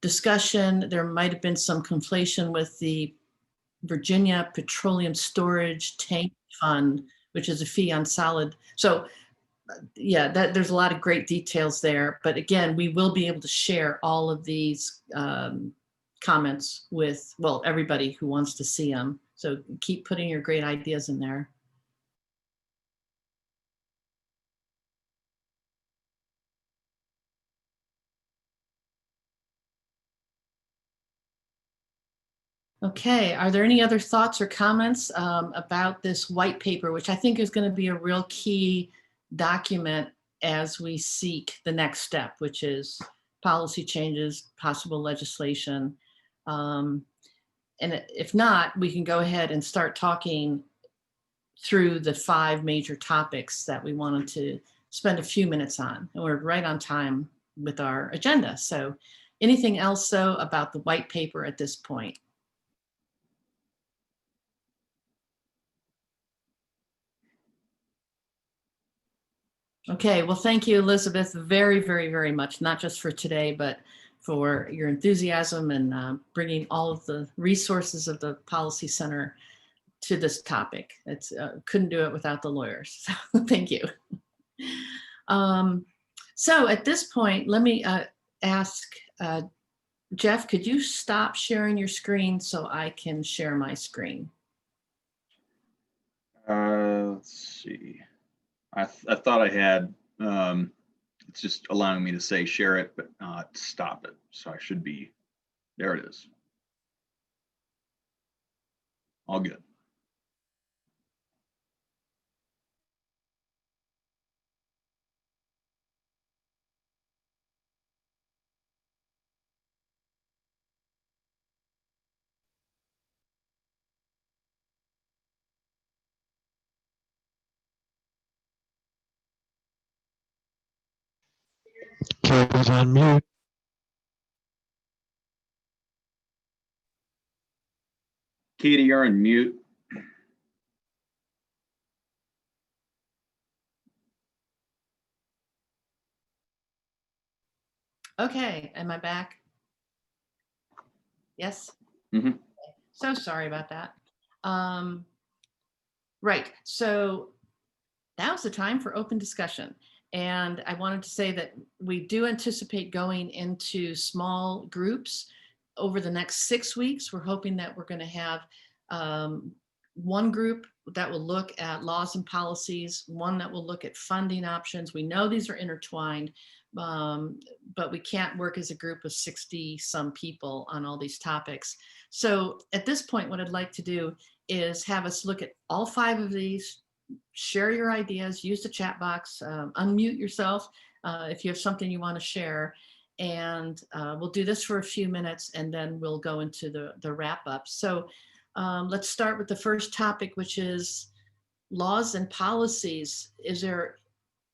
discussion. There might have been some conflation with the Virginia Petroleum Storage Tank Fund, which is a fee on solid. So yeah, there's a lot of great details there. But again, we will be able to share all of these comments with, well, everybody who wants to see them. So keep putting your great ideas in there. Okay, are there any other thoughts or comments about this white paper, which I think is going to be a real key document as we seek the next step, which is policy changes, possible legislation. And if not, we can go ahead and start talking through the 5 major topics that we wanted to spend a few minutes on. And we're right on time with our agenda. So anything else, though, about the white paper at this point? Okay, well, thank you, Elizabeth, very, very, very much, not just for today, but for your enthusiasm and bringing all of the resources of the Policy Center to this topic. It's couldn't do it without the lawyers. So thank you. So at this point, let me ask Jeff, could you stop sharing your screen so I can share my screen? Let's see. I thought I had, it's just allowing me to say share it, but not stop it. So I should be, there it is. All good. Katie's on mute. Katie, you're on mute. Okay, am I back? Yes? Mm-hmm. So sorry about that. Right, so now's the time for open discussion. And I wanted to say that we do anticipate going into small groups over the next 6 weeks. We're hoping that we're going to have one group that will look at laws and policies, one that will look at funding options. We know these are intertwined, but we can't work as a group of 60 some people on all these topics. So at this point, what I'd like to do is have us look at all 5 of these, share your ideas, use the chat box, unmute yourself if you have something you want to share. And we'll do this for a few minutes and then we'll go into the wrap up. So let's start with the first topic, which is laws and policies. Is there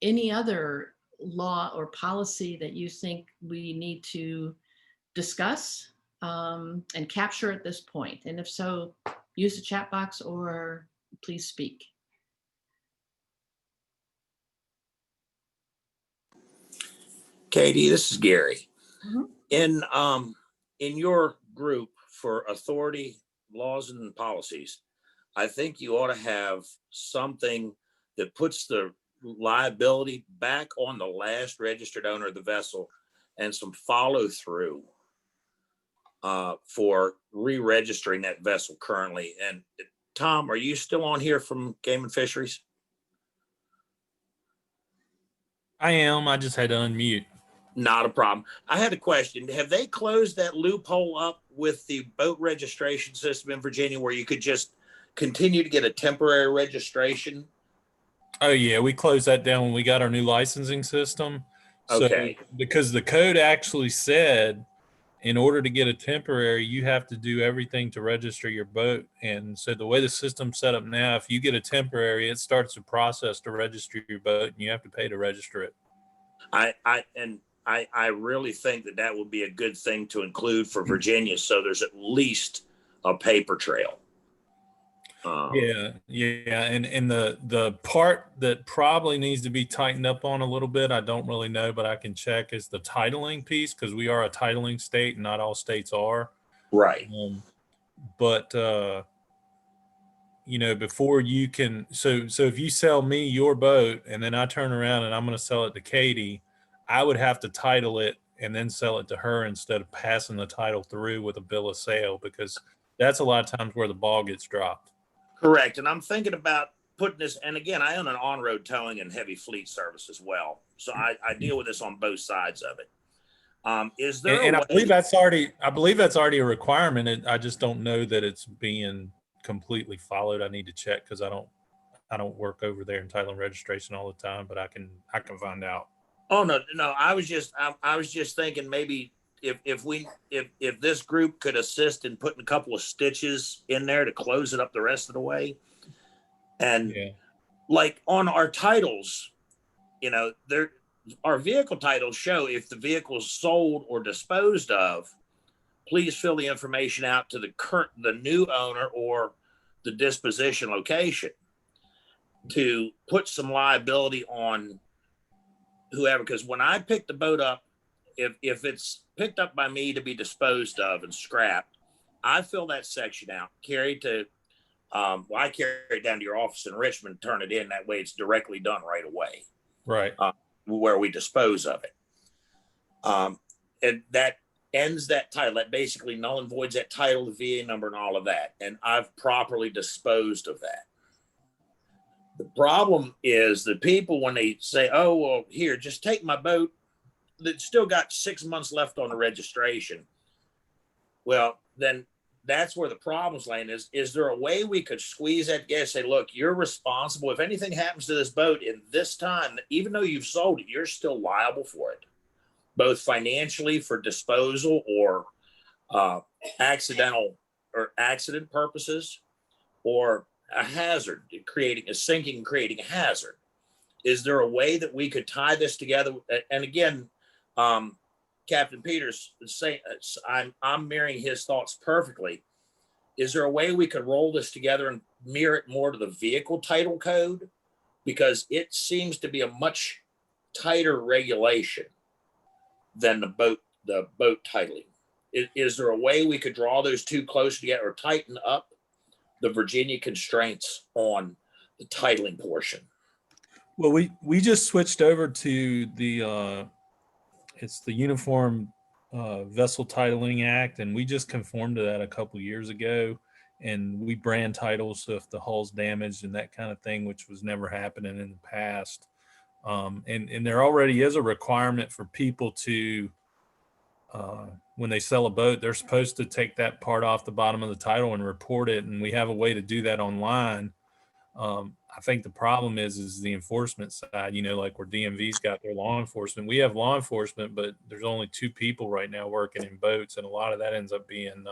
any other law or policy that you think we need to discuss and capture at this point? And if so, use the chat box or please speak. Katie, this is Gary. Mhm. In your group for authority, laws, and policies, I think you ought to have something that puts the liability back on the last registered owner of the vessel and some follow through for re-registering that vessel currently. And Tom, are you still on here from Game and Fisheries? I am. I just had to unmute. Not a problem. I had a question. Have they closed that loophole up with the boat registration system in Virginia where you could just continue to get a temporary registration? Oh yeah, we closed that down when we got our new licensing system. So, Okay. because the code actually said in order to get a temporary, you have to do everything to register your boat. And so the way the system's set up now, if you get a temporary, it starts a process to register your boat and you have to pay to register it. I really think that would be a good thing to include for Virginia. So there's at least a paper trail. Yeah. And the part that probably needs to be tightened up on a little bit, I don't really know, but I can check, is the titling piece, because we are a titling state and not all states are. Right. But before you can, so if you sell me your boat and then I turn around and I'm going to sell it to Katie, I would have to title it and then sell it to her instead of passing the title through with a bill of sale, because that's a lot of times where the ball gets dropped. Correct. And I'm thinking about putting this, and again, I own an on-road towing and heavy fleet service as well. So I deal with this on both sides of it. Is there and I believe that's already a requirement. I just don't know that it's being completely followed. I need to check because I don't work over there in title and registration all the time, but I can find out. Oh no. I was just thinking maybe if this group could assist in putting a couple of stitches in there to close it up the rest of the way. And like on our titles, our vehicle titles show if the vehicle is sold or disposed of, please fill the information out to the new owner or the disposition location to put some liability on whoever. Because when I pick the boat up, if it's picked up by me to be disposed of and scrapped, I fill that section out, carry to, I carry it down to your office in Richmond, turn it in. That way it's directly done right away. Right. Where we dispose of it. And that ends that title. That basically null and voids that title, the VA number and all of that. And I've properly disposed of that. The problem is the people, when they say, oh, well, here, just take my boat that's still got 6 months left on the registration. Well, then that's where the problem's laying is there a way we could squeeze that gas, say, look, you're responsible. If anything happens to this boat in this time, even though you've sold it, you're still liable for it, both financially for disposal or accident purposes, or a hazard, creating a sinking, creating a hazard. Is there a way that we could tie this together? And again, Captain Peters is saying, I'm mirroring his thoughts perfectly. Is there a way we could roll this together and mirror it more to the vehicle title code? Because it seems to be a much tighter regulation than the boat titling. Is there a way we could draw those two closer together or tighten up the Virginia constraints on the titling portion? Well, we just switched over to the it's the Uniform Vessel Titling Act, and we just conformed to that a couple years ago. And we brand titles if the hull's damaged and that kind of thing, which was never happening in the past. And there already is a requirement for people to, when they sell a boat, they're supposed to take that part off the bottom of the title and report it. And we have a way to do that online. I think the problem is the enforcement side, like where DMV's got their law enforcement. We have law enforcement, but there's only 2 people right now working in boats. And a lot of that ends up being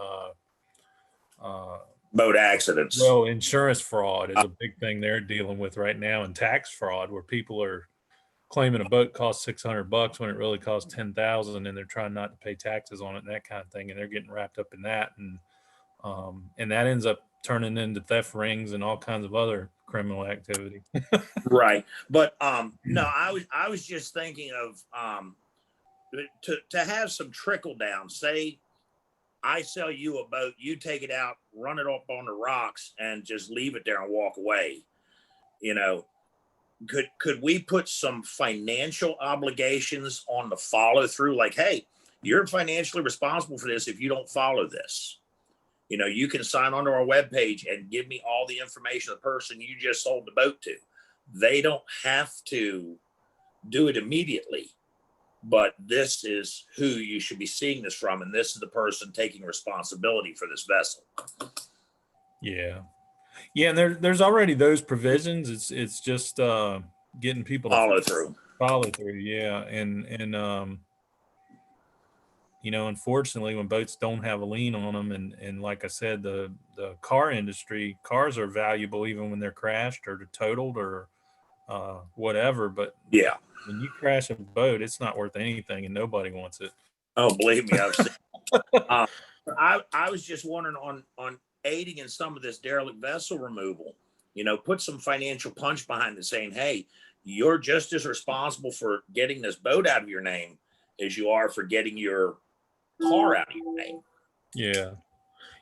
boat accidents. Well, insurance fraud is a big thing they're dealing with right now, and tax fraud, where people are claiming a boat costs $600 when it really costs $10,000, and they're trying not to pay taxes on it and that kind of thing. And they're getting wrapped up in that. And that ends up turning into theft rings and all kinds of other criminal activity. Right. But no, I was just thinking of to have some trickle down. Say I sell you a boat, you take it out, run it up on the rocks, and just leave it there and walk away. You know, could we put some financial obligations on the follow through? Like, hey, you're financially responsible for this if you don't follow this. You know, you can sign onto our webpage and give me all the information of the person you just sold the boat to. They don't have to do it immediately, but this is who you should be seeing this from, and this is the person taking responsibility for this vessel. Yeah. Yeah, and there's already those provisions. It's just getting people to follow through. Yeah. And you know, unfortunately, when boats don't have a lien on them, and like I said, the car industry, cars are valuable even when they're crashed or totaled or whatever. But yeah, when you crash a boat, it's not worth anything, and nobody wants it. Oh, believe me, I've seen. I was just wondering on aiding in some of this derelict vessel removal. You know, put some financial punch behind it, saying, "Hey, you're just as responsible for getting this boat out of your name as you are for getting your car out of your name." Yeah.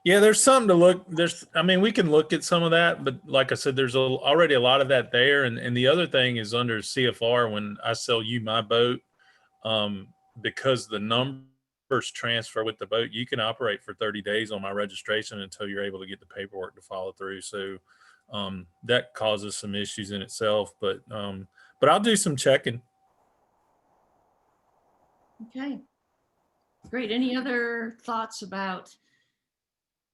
Yeah, there's something to look. I mean, we can look at some of that, but like I said, there's already a lot of that there. And the other thing is under CFR, when I sell you my boat, because the numbers transfer with the boat, you can operate for 30 days on my registration until you're able to get the paperwork to follow through. So that causes some issues in itself, but I'll do some checking. Okay, great. Any other thoughts about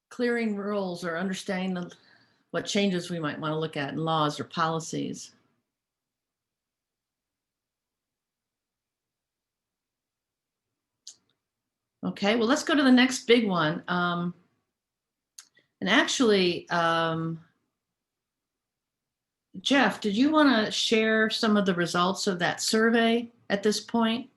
clearing rules or understanding what changes we might want to look at in laws or policies? Okay, well, let's go to the next big one. And actually, Jeff, did you want to share some of the results of that survey at this point?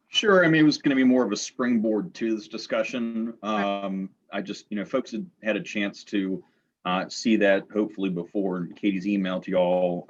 Sure. I mean, it was going to be more of a springboard to this discussion. I just, you know, folks had a chance to see that hopefully before Katie's email to y'all.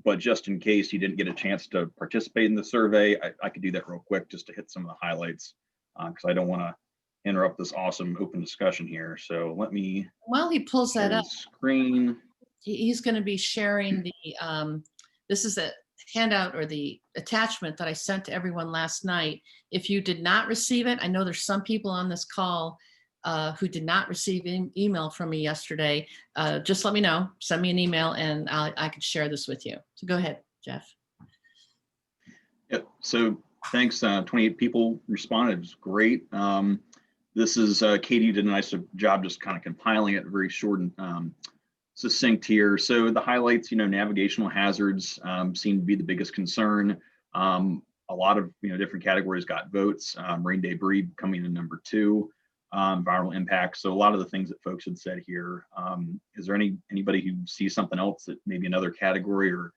But just in case you didn't get a chance to participate in the survey, I could do that real quick just to hit some of the highlights because I don't want to interrupt this awesome open discussion here. So let me. While he pulls that up, screen. He's going to be sharing the. This is a handout or the attachment that I sent to everyone last night. If you did not receive it, I know there's some people on this call who did not receive an email from me yesterday. Just let me know, send me an email, and I could share this with you. So go ahead, Jeff. Yep. So thanks. 28 people responded. It was great. This is Katie did a nice job just kind of compiling it, very short and succinct here. So the highlights, you know, navigational hazards seem to be the biggest concern. A lot of, you know, different categories got votes. Marine debris coming in number 2. Environmental impacts. So a lot of the things that folks had said here. Is there anybody who sees something else that maybe another category or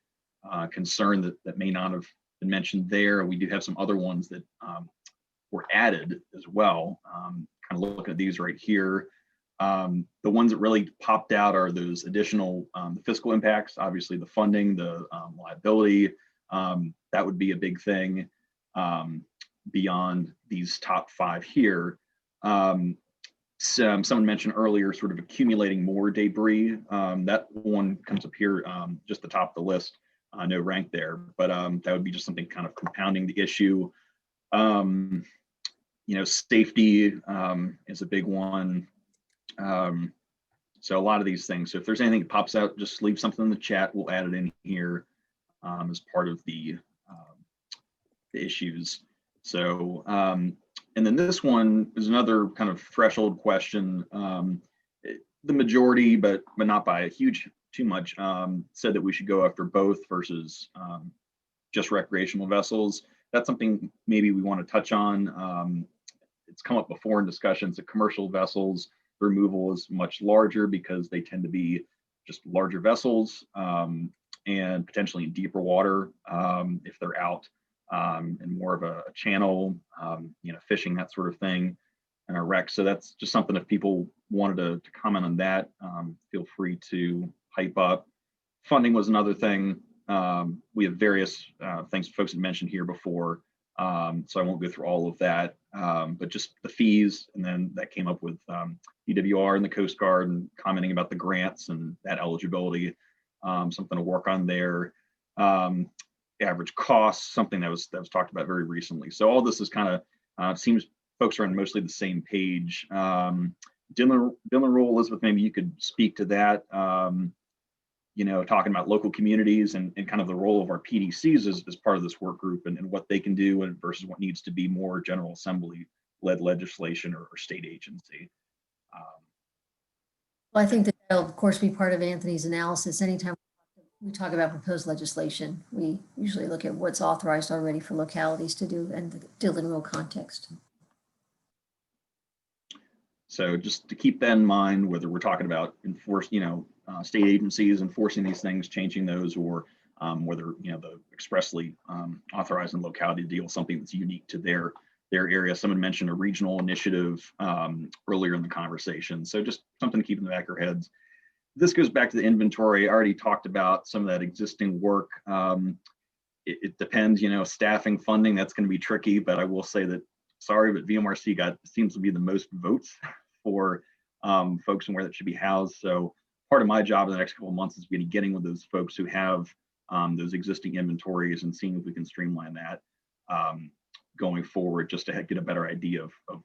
concern that may not have been mentioned there? We do have some other ones that were added as well. Kind of looking at these right here. The ones that really popped out are those additional the fiscal impacts, obviously the funding, the liability. That would be a big thing beyond these top 5 here. Someone mentioned earlier sort of accumulating more debris. That one comes up here, just the top of the list, no rank there, but that would be just something kind of compounding the issue. You know, safety is a big one. So a lot of these things. So if there's anything that pops out, just leave something in the chat. We'll add it in here as part of the issues. So, and then this one is another kind of threshold question. The majority, but not by a too much, said that we should go after both versus just recreational vessels. That's something maybe we want to touch on. It's come up before in discussions that commercial vessels removal is much larger because they tend to be just larger vessels and potentially in deeper water if they're out in more of a channel, you know, fishing, that sort of thing, and a wreck. So that's just something, if people wanted to comment on that, feel free to pipe up. Funding was another thing. We have various things folks had mentioned here before, so I won't go through all of that, but just the fees, and then that came up with DWR and the Coast Guard and commenting about the grants and that eligibility, something to work on there. Average costs, something that was talked about very recently. So all this is kind of seems folks are on mostly the same page. Dinner rule, Elizabeth, maybe you could speak to that. You know, talking about local communities and kind of the role of our PDCs as part of this work group and what they can do and versus what needs to be more General Assembly led legislation or state agency. Well, I think that will, of course, be part of Anthony's analysis. Anytime we talk about proposed legislation, we usually look at what's authorized already for localities to do and deal in real context. So just to keep that in mind, whether we're talking about state agencies enforcing these things, changing those, or whether the expressly authorizing locality to deal with something that's unique to their area. Someone mentioned a regional initiative earlier in the conversation. So just something to keep in the back of our heads. This goes back to the inventory. I already talked about some of that existing work. It depends, staffing, funding, that's going to be tricky, but I will say that, sorry, but VMRC seems to be the most votes for folks and where that should be housed. So part of my job in the next couple of months is going to be getting with those folks who have those existing inventories and seeing if we can streamline that going forward, just to get a better idea of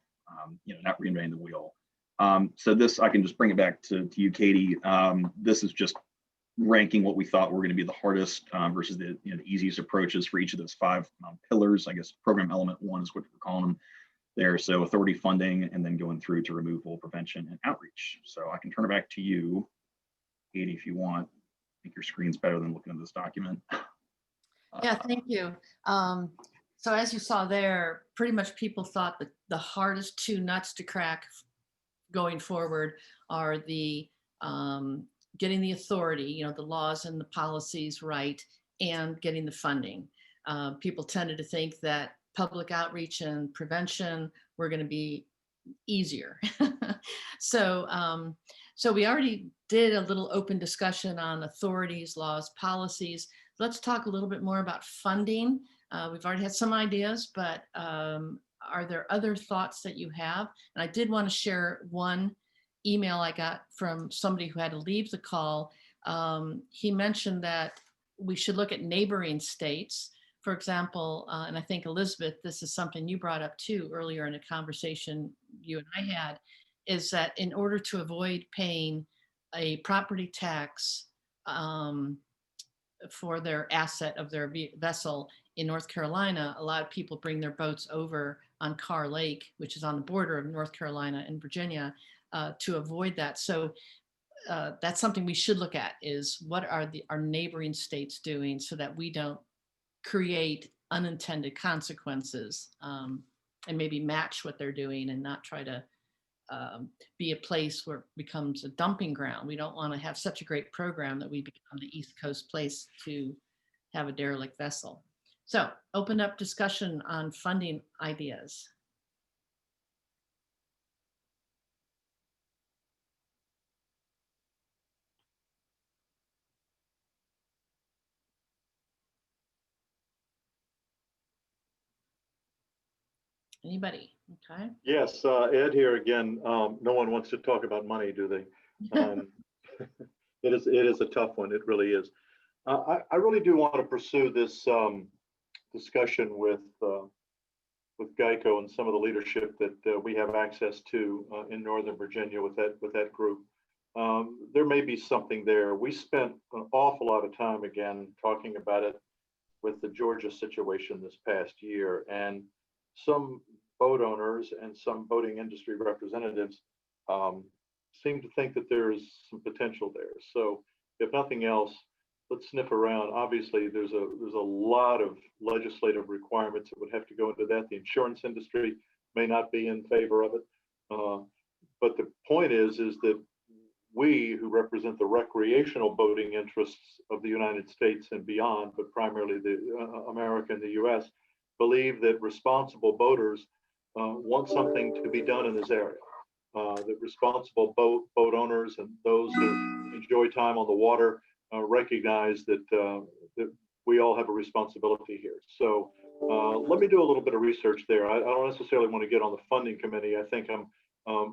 not reinventing the wheel. So this, I can just bring it back to you, Katie. This is just ranking what we thought were going to be the hardest versus the easiest approaches for each of those 5 pillars. I guess program element 1 is what we're calling them there. So authority, funding, and then going through to removal, prevention, and outreach. So I can turn it back to you, Katie, if you want. I think your screen's better than looking at this document. Yeah, thank you. So as you saw there, pretty much people thought that the hardest 2 nuts to crack going forward are the getting the authority, the laws and the policies right, and getting the funding. People tended to think that public outreach and prevention were going to be easier. So we already did a little open discussion on authorities, laws, policies. Let's talk a little bit more about funding. We've already had some ideas, but are there other thoughts that you have? And I did want to share one email I got from somebody who had to leave the call. He mentioned that we should look at neighboring states. For example, and I think Elizabeth, this is something you brought up too earlier in a conversation you and I had, is that in order to avoid paying a property tax for their asset of their vessel in North Carolina, a lot of people bring their boats over on Carr Lake, which is on the border of North Carolina and Virginia, to avoid that. So that's something we should look at, is what are our neighboring states doing so that we don't create unintended consequences, and maybe match what they're doing and not try to be a place where it becomes a dumping ground. We don't want to have such a great program that we become the East Coast place to have a derelict vessel. So open up discussion on funding ideas. Anybody? Okay. Yes, Ed here again. No one wants to talk about money, do they? It is a tough one. It really is. I really do want to pursue this discussion with Geico and some of the leadership that we have access to in Northern Virginia with that group. There may be something there. We spent an awful lot of time again talking about it with the Georgia situation this past year, and some boat owners and some boating industry representatives seem to think that there is some potential there. So if nothing else, let's sniff around. Obviously, there's a lot of legislative requirements that would have to go into that. The insurance industry may not be in favor of it. But the point is that we who represent the recreational boating interests of the United States and beyond, but primarily the America and the US, believe that responsible boaters want something to be done in this area. That responsible boat owners and those who enjoy time on the water recognize that that we all have a responsibility here. So let me do a little bit of research there. I don't necessarily want to get on the funding committee. I think I'm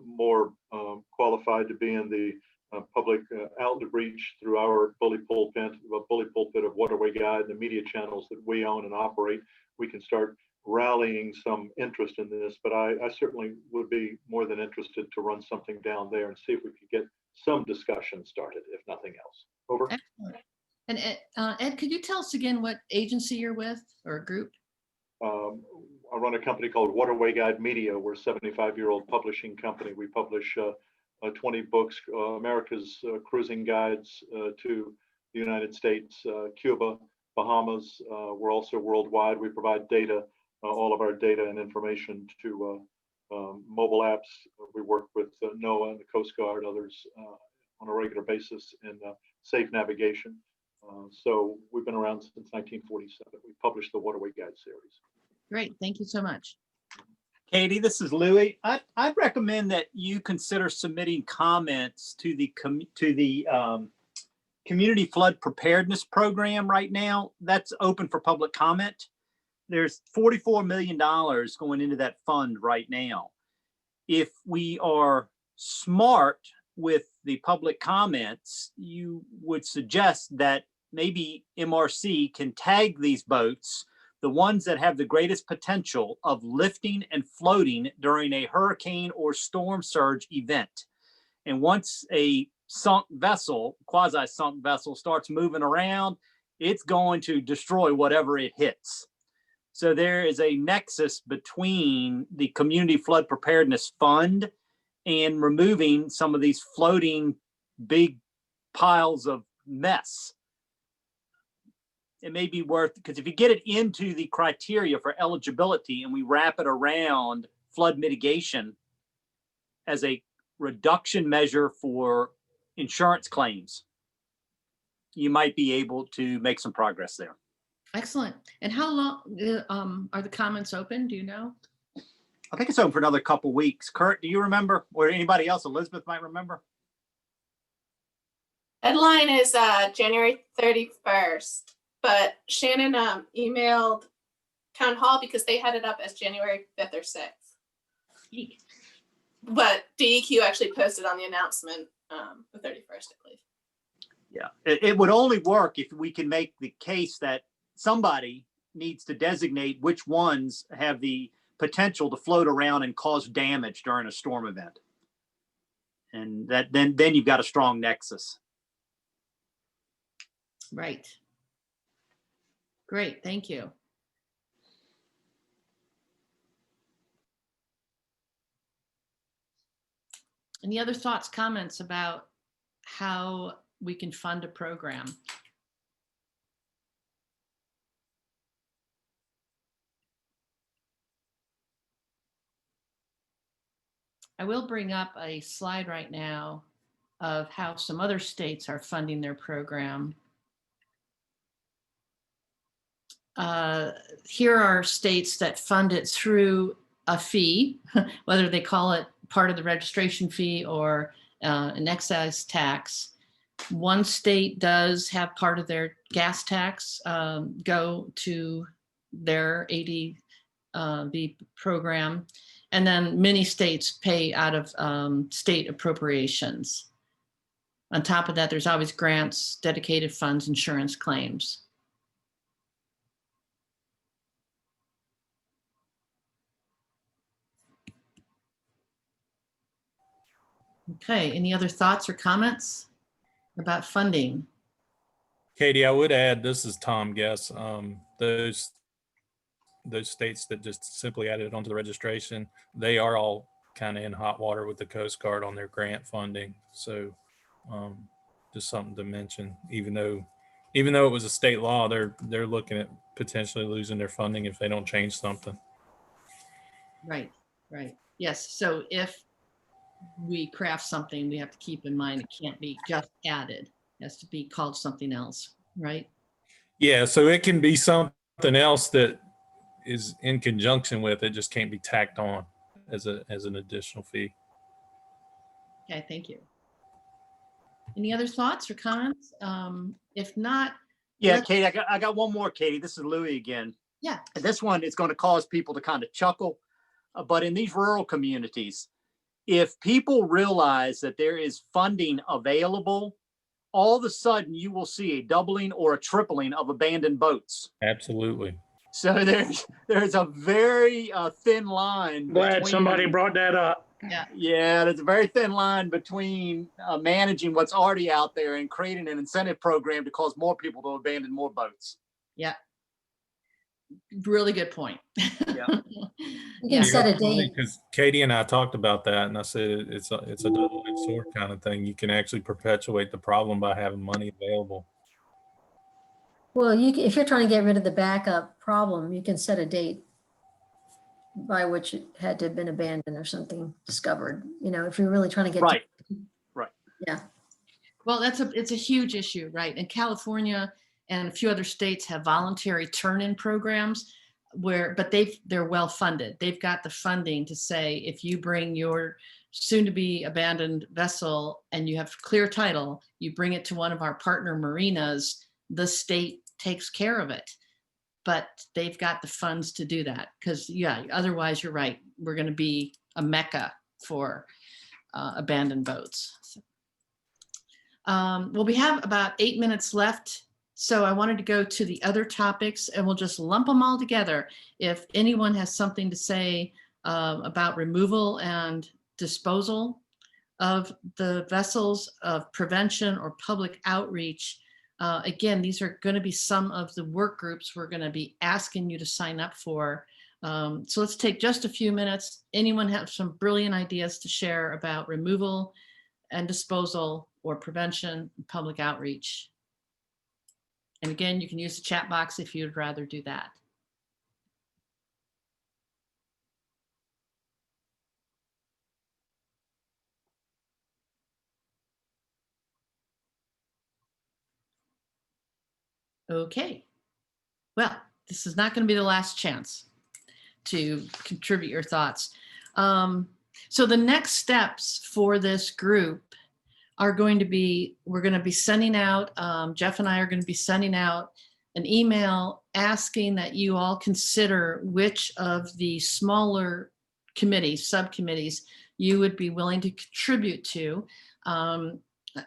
more qualified to be in the public outreach through our bully pulpit of Waterway Guide and the media channels that we own and operate. We can start rallying some interest in this, but I certainly would be more than interested to run something down there and see if we could get some discussion started, if nothing else. Over. Excellent. And Ed, could you tell us again what agency you're with or group? I run a company called Waterway Guide Media. We're a 75-year-old publishing company. We publish 20 books, America's cruising guides to the United States, Cuba, Bahamas. We're also worldwide. We provide data, all of our data and information to mobile apps. We work with NOAA and the Coast Guard, others on a regular basis in safe navigation. So we've been around since 1947. We published the Waterway Guide series. Great, thank you so much. Katie, this is Louis. I'd recommend that you consider submitting comments to the Community Flood Preparedness Program right now. That's open for public comment. There's $44 million going into that fund right now. If we are smart with the public comments, you would suggest that maybe MRC can tag these boats, the ones that have the greatest potential of lifting and floating during a hurricane or storm surge event. And once a sunk vessel, quasi-sunk vessel, starts moving around, it's going to destroy whatever it hits. So there is a nexus between the Community Flood Preparedness Fund and removing some of these floating big piles of mess. It may be worth, because if you get it into the criteria for eligibility and we wrap it around flood mitigation as a reduction measure for insurance claims, you might be able to make some progress there. Excellent. And how long are the comments open? Do you know? I think it's open for another couple of weeks. Kurt, do you remember? Or anybody else? Elizabeth might remember. Deadline is January 31st, but Shannon emailed Town Hall because they had it up as January 5th or 6th. But DEQ actually posted on the announcement the 31st, I believe. Yeah, it would only work if we can make the case that somebody needs to designate which ones have the potential to float around and cause damage during a storm event. And that then you've got a strong nexus. Right. Great, thank you. Any other thoughts, comments about how we can fund a program? I will bring up a slide right now of how some other states are funding their program. Here are states that fund it through a fee, whether they call it part of the registration fee or an excise tax. One state does have part of their gas tax go to their ADV program. And then many states pay out of state appropriations. On top of that, there's always grants, dedicated funds, insurance claims. Okay, any other thoughts or comments about funding? Katie, I would add, this is Tom Guess, those states that just simply added it onto the registration, they are all kind of in hot water with the Coast Guard on their grant funding. So just something to mention, even though it was a state law, they're looking at potentially losing their funding if they don't change something. Right, right. Yes, so if we craft something, we have to keep in mind it can't be just added. It has to be called something else, right? Yeah, so it can be something else that is in conjunction with it, just can't be tacked on as an additional fee. Okay, thank you. Any other thoughts or comments? If not, Yeah, Katie, I got one more, Katie. This is Louis again. Yeah. And this one is going to cause people to kind of chuckle. But in these rural communities, if people realize that there is funding available, all of a sudden you will see a doubling or a tripling of abandoned boats. Absolutely. So there's a very thin line. Glad somebody brought that up. Yeah, there's a very thin line between managing what's already out there and creating an incentive program to cause more people to abandon more boats. Yeah. Really good point. Yeah. You can set a date. Because Katie and I talked about that, and I said it's a double-edged sword kind of thing. You can actually perpetuate the problem by having money available. Well, if you're trying to get rid of the backup problem, you can set a date by which it had to have been abandoned or something discovered. You know, if you're really trying to get right. Yeah. Well, it's a huge issue, right? And California and a few other states have voluntary turn-in programs but they're well funded. They've got the funding to say, if you bring your soon-to-be abandoned vessel and you have clear title, you bring it to one of our partner marinas, the state takes care of it. But they've got the funds to do that, because otherwise you're right, we're going to be a mecca for abandoned boats. So, well, we have about 8 minutes left, so I wanted to go to the other topics, and we'll just lump them all together. If anyone has something to say about removal and disposal of the vessels, of prevention or public outreach, again, these are going to be some of the work groups we're going to be asking you to sign up for. So let's take just a few minutes. Anyone have some brilliant ideas to share about removal and disposal or prevention and public outreach? And again, you can use the chat box if you'd rather do that. Okay. Well, this is not going to be the last chance to contribute your thoughts. So the next steps for this group are going to be, we're going to be sending out, Jeff and I are going to be sending out an email asking that you all consider which of the smaller committees, subcommittees, you would be willing to contribute to.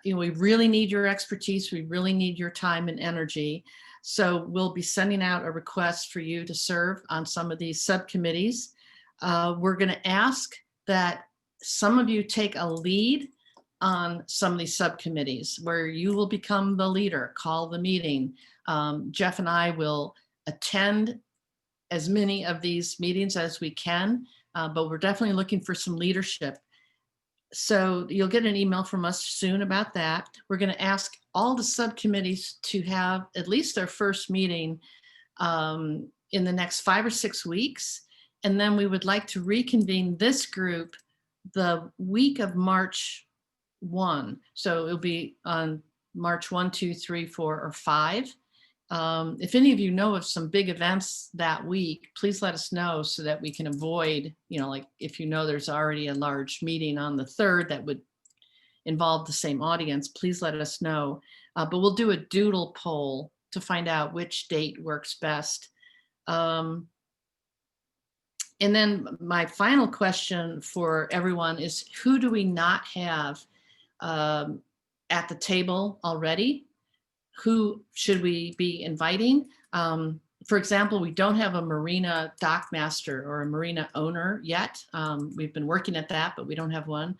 We really need your expertise. We really need your time and energy. So we'll be sending out a request for you to serve on some of these subcommittees. We're going to ask that some of you take a lead on some of these subcommittees where you will become the leader, call the meeting. Jeff and I will attend as many of these meetings as we can, but we're definitely looking for some leadership. So you'll get an email from us soon about that. We're going to ask all the subcommittees to have at least their first meeting in the next 5 or 6 weeks. And then we would like to reconvene this group the week of March 1. So it'll be on March 1, 2, 3, 4, or 5. If any of you know of some big events that week, please let us know so that we can avoid, like if there's already a large meeting on the 3rd that would involve the same audience, please let us know. But we'll do a doodle poll to find out which date works best. And then my final question for everyone is, who do we not have at the table already? Who should we be inviting? For example, we don't have a marina dock master or a marina owner yet. We've been working at that, but we don't have one.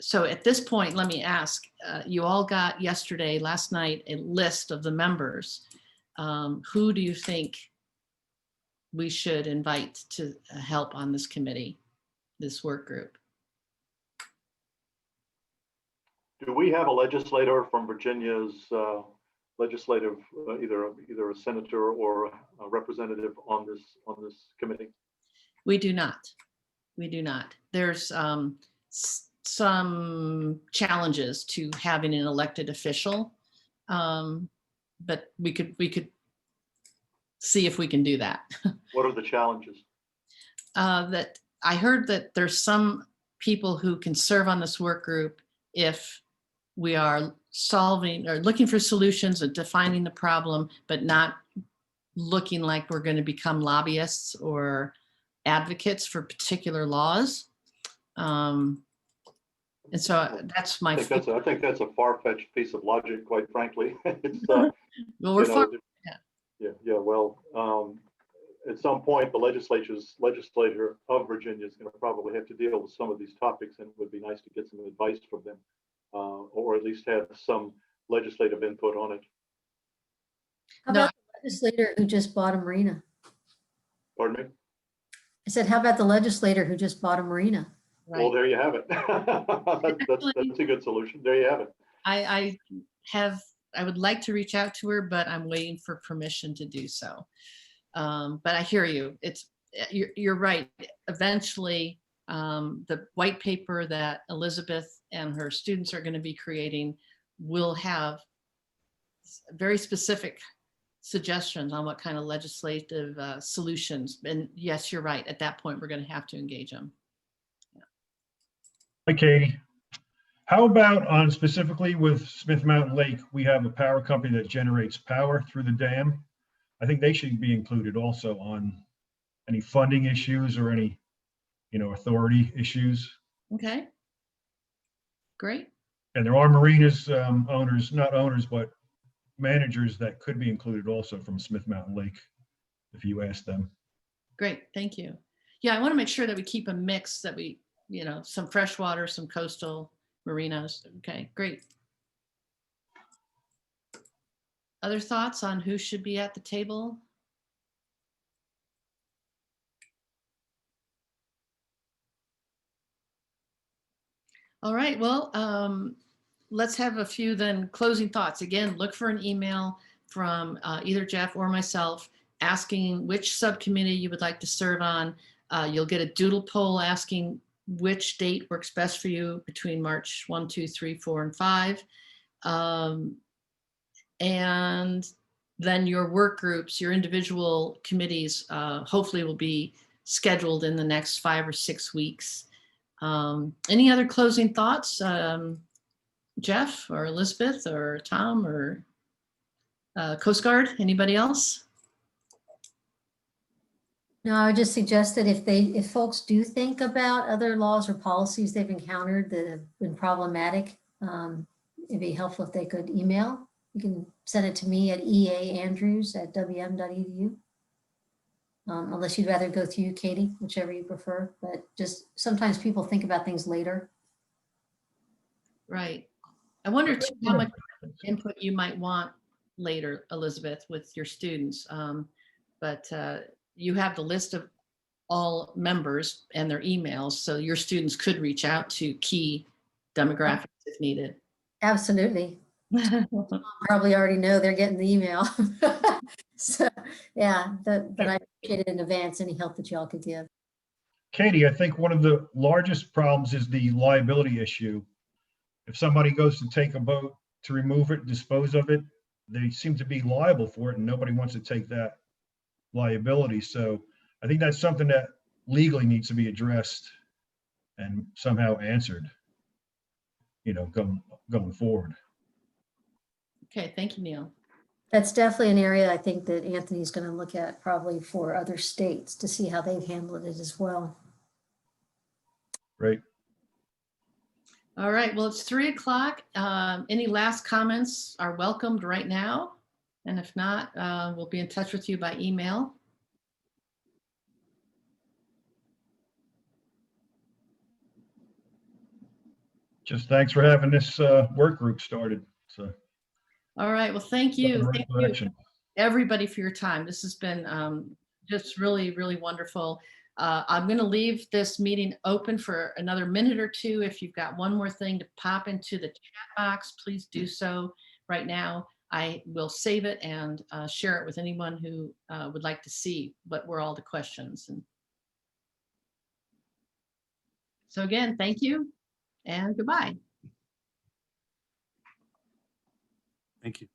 So at this point, let me ask, you all got last night, a list of the members. Who do you think we should invite to help on this committee, this work group? Do we have a legislator from Virginia's legislative, either a senator or a representative on this committee? We do not. We do not. There's some challenges to having an elected official, but we could see if we can do that. What are the challenges? That I heard that there's some people who can serve on this work group if we are solving or looking for solutions and defining the problem, but not looking like we're going to become lobbyists or advocates for particular laws. And so that's my. I think that's a far-fetched piece of logic, quite frankly. It's, well, we're you know, yeah. Well, at some point, the legislature of Virginia is going to probably have to deal with some of these topics, and it would be nice to get some advice from them, or at least have some legislative input on it. How about the legislator who just bought a marina? Pardon me? I said, how about the legislator who just bought a marina? Right. Well, there you have it. That's a good solution. There you have it. I would like to reach out to her, but I'm waiting for permission to do so. But I hear you. You're right. Eventually, the white paper that Elizabeth and her students are going to be creating will have very specific suggestions on what kind of legislative solutions. And yes, you're right. At that point, we're going to have to engage them. Hi, Katie. How about on specifically with Smith Mountain Lake, we have a power company that generates power through the dam. I think they should be included also on any funding issues or any, authority issues. Okay. Great. And there are marinas owners, not owners, but managers that could be included also from Smith Mountain Lake, if you ask them. Great. Thank you. Yeah, I want to make sure that we keep a mix, that we, some freshwater, some coastal marinas. Okay, great. Other thoughts on who should be at the table? All right, well, let's have a few then closing thoughts. Again, look for an email from either Jeff or myself asking which subcommittee you would like to serve on. You'll get a doodle poll asking which date works best for you between March 1, 2, 3, 4, and 5. And then your work groups, your individual committees, hopefully will be scheduled in the next 5 or 6 weeks. Any other closing thoughts, Jeff or Elizabeth or Tom or Coast Guard? Anybody else? No, I would just suggest that if folks do think about other laws or policies they've encountered that have been problematic, it'd be helpful if they could email. You can send it to me at eaandrews@wm.edu. Unless you'd rather go through Katie, whichever you prefer, but just sometimes people think about things later. Right. I wonder too how much input you might want later, Elizabeth, with your students. But you have the list of all members and their emails, so your students could reach out to key demographics if needed. Absolutely. Probably already know they're getting the email. So yeah, but I appreciate it in advance, any help that y'all could give. Katie, I think one of the largest problems is the liability issue. If somebody goes to take a boat to remove it, dispose of it, they seem to be liable for it, and nobody wants to take that liability. So I think that's something that legally needs to be addressed and somehow answered, going forward. Okay, thank you, Neil. That's definitely an area I think that Anthony's going to look at probably for other states to see how they've handled it as well. Right. All right, well, it's 3 o'clock. Any last comments are welcomed right now. And if not, we'll be in touch with you by email. Just thanks for having this work group started. So. All right, well, thank you. Right Thank direction. you, everybody, for your time. This has been just really, really wonderful. I'm going to leave this meeting open for another minute or two. If you've got one more thing to pop into the chat box, please do so right now. I will save it and share it with anyone who would like to see what were all the questions. And so again, thank you and goodbye. Thank you.